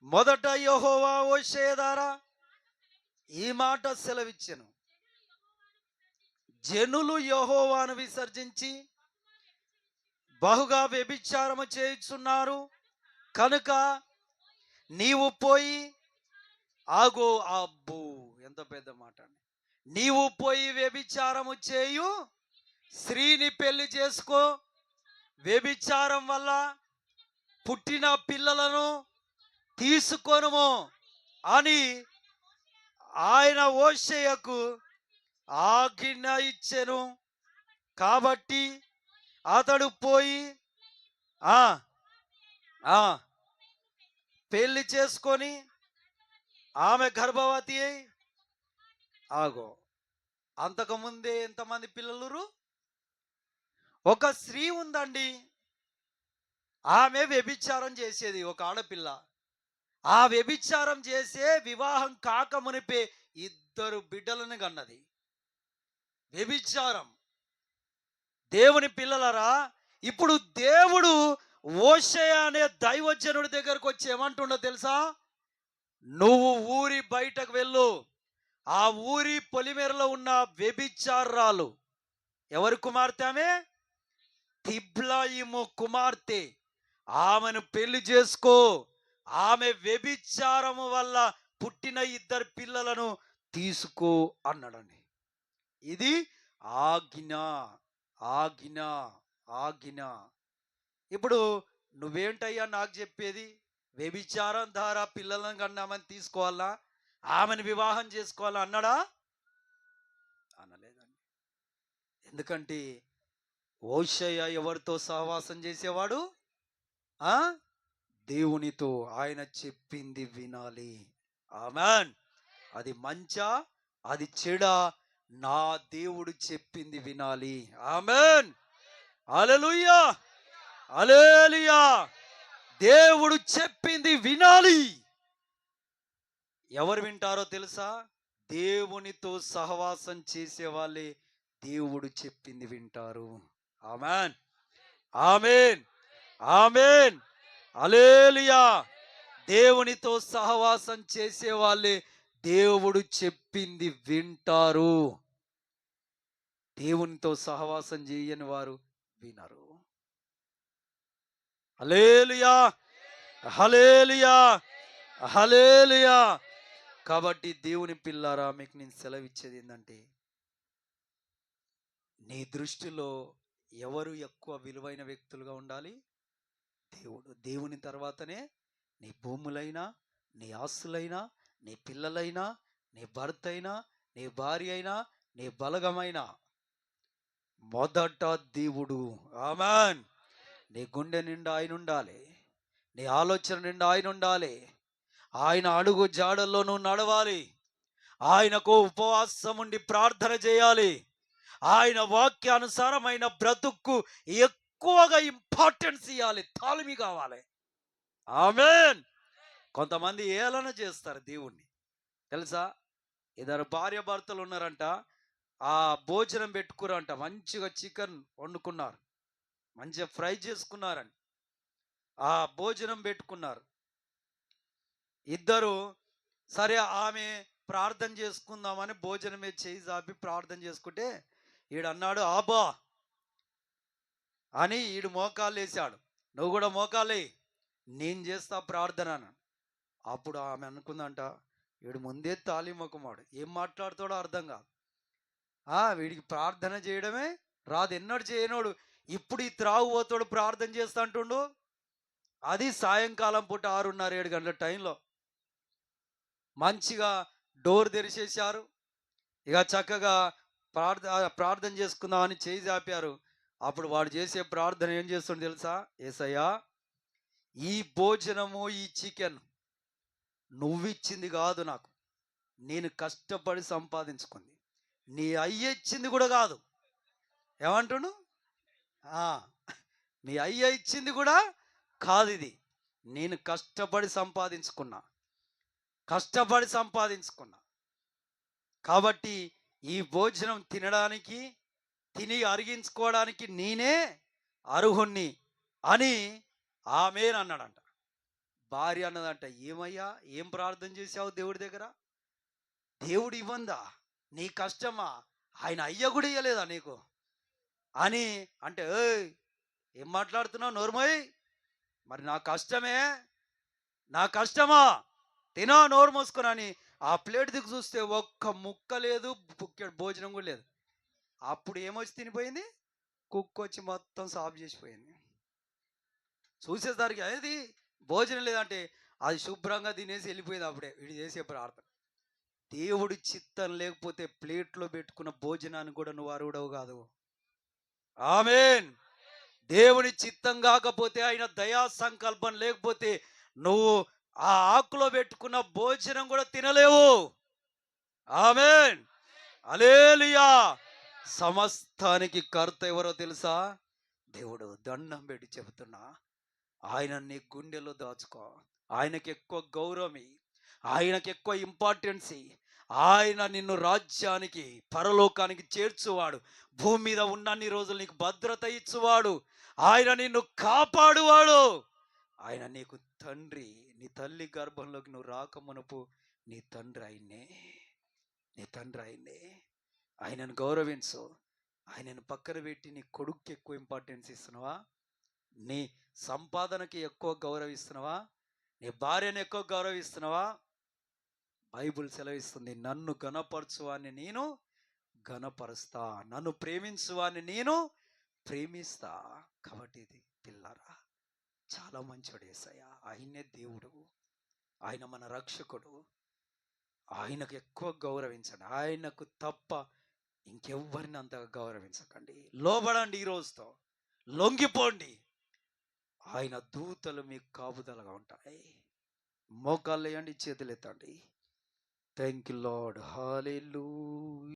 మొదట యెహోవా హోషేయ ద్వారా ఈ మాట సెలవిచ్చెను, జనులు యెహోవాను విసర్జించి బహుగా వ్యభిచారము చేయుచున్నారు కనుక నీవు పోయి ఆగో. అబ్బో ఎంత పెద్ద మాట అండి. నీవు పోయి వ్యభిచారము చేయు స్త్రీని పెళ్లి చేసుకో, వ్యభిచారం వల్ల పుట్టిన పిల్లలను తీసుకొనుము అని ఆయన హోషేయకు ఆజ్ఞ ఇచ్చెను. కాబట్టి అతడు పోయి ఆ ఆ పెళ్లి చేసుకొని ఆమె గర్భవతి అయి ఆగో అంతకుముందే ఎంతమంది పిల్లలు? ఒక స్త్రీ ఉందండి, ఆమె వ్యభిచారం చేసేది, ఒక ఆడపిల్ల. ఆ వ్యభిచారం చేసే వివాహం కాకమునిపే 2 బిడ్డలను కన్నది. వ్యభిచారం. దేవుని పిల్లలరా, ఇప్పుడు దేవుడు హోషేయ అనే దైవజనుడి దగ్గరకు వచ్చి ఏమంటుండో తెలుసా? నువ్వు ఊరి బయటకు వెళ్ళు, ఆ ఊరి పొలిమేరలో ఉన్న వ్యభిచారాలు, ఎవరి కుమార్తె ఆమె? తిబ్లాయిము కుమార్తె, ఆమెను పెళ్లి చేసుకో, ఆమె వ్యభిచారము వల్ల పుట్టిన 2 పిల్లలను తీసుకో అన్నాడండి. ఇది ఆజ్ఞ, ఆజ్ఞ, ఆజ్ఞ. ఇప్పుడు నువ్వేంటయ్యా నాకు చెప్పేది? వ్యభిచారం ద్వారా పిల్లలను కన్నామని తీసుకోవాలా, ఆమెను వివాహం చేసుకోవాలా అన్నాడా? అనలేదండి. ఎందుకంటే హోషేయ ఎవరితో సహవాసం చేసేవాడు? దేవునితో. ఆయన చెప్పింది వినాలి. ఆమెన్. అది మంచా అది చెడా, నా దేవుడు చెప్పింది వినాలి. ఆమెన్. హల్లెలూయా, హల్లెలూయా. దేవుడు చెప్పింది వినాలి. ఎవరు వింటారో తెలుసా? దేవునితో సహవాసం చేసే వాళ్ళే దేవుడు చెప్పింది వింటారు. ఆమెన్, ఆమెన్, ఆమెన్, హల్లెలూయా. దేవునితో సహవాసం చేసే వాళ్ళే దేవుడు చెప్పింది వింటారు. దేవునితో సహవాసం చేయని వారు వినరు. హల్లెలూయా, హల్లెలూయా, హల్లెలూయా. కాబట్టి దేవుని పిల్లారా, మీకు నేను సెలవిచ్చేది ఏంటంటే, నీ దృష్టిలో ఎవరు ఎక్కువ విలువైన వ్యక్తులుగా ఉండాలి? దేవుడు. దేవుని తర్వాతనే నీ భూములైనా, నీ ఆస్తులైనా, నీ పిల్లలైనా, నీ భర్త అయినా, నీ భార్య అయినా, నీ బలగమైనా, మొదట దేవుడు. ఆమెన్. నీ గుండె నిండా ఆయన ఉండాలి, నీ ఆలోచన నిండా ఆయన ఉండాలి, ఆయన అడుగు జాడల్లో నువ్వు నడవాలి, ఆయనకు ఉపవాసం ఉండి ప్రార్థన చేయాలి, ఆయన వాక్యానుసారమైన బ్రతుక్కు ఎక్కువగా ఇంపార్టెన్స్ ఇవ్వాలి, తాళమి కావాలి. ఆమెన్. కొంతమంది ఏలన చేస్తారు దేవుణ్ణి, తెలుసా? 2 భార్య భర్తలు ఉన్నారంట, ఆ భోజనం పెట్టుకురంట, మంచిగా చికెన్ వండుకున్నారు, మంచిగా ఫ్రై చేసుకున్నారంట, ఆ భోజనం పెట్టుకున్నారు. ఇద్దరు సరే ఆమె ప్రార్థన చేసుకుందామని భోజనం మీద చేయి చాపి ప్రార్థన చేసుకుంటే ఈడన్నాడు ఆబా అని, ఈడు మోకాలు వేసాడు. నువ్వు కూడా మోకాలే, నేను చేస్తా ప్రార్థన అన్నాడు. అప్పుడు ఆమె అనుకుందంట, వీడు ముందే తాళిమొకమాడు, ఏం మాట్లాడుతాడో అర్థం కాదు, వీడికి ప్రార్థన చేయడమే రాదు, ఎన్నడు చేయనోడు, ఇప్పుడు ఈ త్రాగుబోతోడు ప్రార్థన చేస్తా అంటుండు. అది సాయంకాలం పూట 6:30-7 గంటల టైంలో మంచిగా డోర్ తెరిచేశారు. ఇక చక్కగా ప్రార్థన చేసుకుందామని చేయి చాపారు. అప్పుడు వాడు చేసే ప్రార్థన ఏం చేస్తుండే తెలుసా? యేసయ్యా, ఈ భోజనము, ఈ చికెన్ నువ్విచ్చింది కాదు, నాకు నేను కష్టపడి సంపాదించుకుంది, నీ అయ్య ఇచ్చింది కూడా కాదు. ఏమంటును? మీ అయ్య ఇచ్చింది కూడా కాదు, ఇది నేను కష్టపడి సంపాదించుకున్నా, కష్టపడి సంపాదించుకున్నా. కాబట్టి ఈ భోజనం తినడానికి, తిని అరిగించుకోవడానికి నేనే అర్హుణ్ణి అని ఆమెన్ అన్నాడంట. భార్య అన్నదంట, ఏమయ్యా, ఏం ప్రార్థన చేసావు దేవుడి దగ్గర? దేవుడు ఇవ్వందా? నీ కష్టమా? ఆయన అయ్య కూడా ఇయ్యలేదా నీకు అని అంటే, ఏం మాట్లాడుతున్నావు, నోర్మోయ్, మరి నా కష్టమే, నా కష్టమా, తినో నోరు మూసుకునని ఆ ప్లేట్ దిక్కు చూస్తే ఒక్క ముక్క లేదు, బుక్కెడు భోజనం కూడా లేదు. అప్పుడు ఏమొచ్చి తినిపోయింది? కుక్క వచ్చి మొత్తం సాఫ్ చేసిపోయింది. చూసేసరికి ఏది భోజనం లేదంటే అది శుభ్రంగా తినేసి వెళ్ళిపోయింది. అప్పుడే వీడు చేసే ప్రార్థన. దేవుడి చిత్తం లేకపోతే ప్లేట్లో పెట్టుకున్న భోజనాన్ని కూడా నువ్వు అరువుడవు కాదు. ఆమేన్. దేవుని చిత్తం కాకపోతే, ఆయన దయా సంకల్పం లేకపోతే నువ్వు ఆ ఆకులో పెట్టుకున్న భోజనం కూడా తినలేవు. ఆమేన్. హల్లెలూయా. సమస్తానికి కర్త ఎవరో తెలుసా? దేవుడు. దండం పెట్టి చెబుతున్నా, ఆయన నీ గుండెలో దాచుకో. ఆయనకి ఎక్కువ గౌరవం ఇయ్యి. ఆయనకి ఎక్కువ ఇంపార్టెన్స్ ఇయ్యి. ఆయన నిన్ను రాజ్యానికి, పరలోకానికి చేర్చువాడు. భూమి మీద ఉన్నన్ని రోజులు నీకు భద్రత ఇచ్చువాడు. ఆయన నిన్ను కాపాడువాడు. ఆయన నీకు తండ్రి. నీ తల్లి గర్భంలోకి నువ్వు రాకమునుపు నీ తండ్రి ఆయన్నే. నీ తండ్రి ఆయన్నే. ఆయనను గౌరవించు. ఆయనను పక్కన పెట్టి నీ కొడుక్కి ఎక్కువ ఇంపార్టెన్స్ ఇస్తున్నావా? నీ సంపాదనకి ఎక్కువ గౌరవిస్తున్నావా? నీ భార్యను ఎక్కువ గౌరవిస్తున్నావా? బైబుల్ సెలవిస్తుంది, నన్ను ఘనపరచువాన్ని నేను ఘనపరుస్తా, నన్ను ప్రేమించువాన్ని నేను ప్రేమిస్తా. కాబట్టి ఇది పిల్లరా, చాలా మంచోడు యేసయ్య. ఆయనే దేవుడు, ఆయన మన రక్షకుడు. ఆయనకు ఎక్కువ గౌరవించండి. ఆయనకు తప్ప ఇంకెవ్వరిని అంతగా గౌరవించకండి. లోబడండి. ఈ రోజుతో లొంగిపోండి. ఆయన దూతలు మీకు కాపుదలగా ఉంటాయి. మోకాళ్ళు వేయండి, చేతులు ఎత్తండి. Thank you lord. హల్లెలూయా.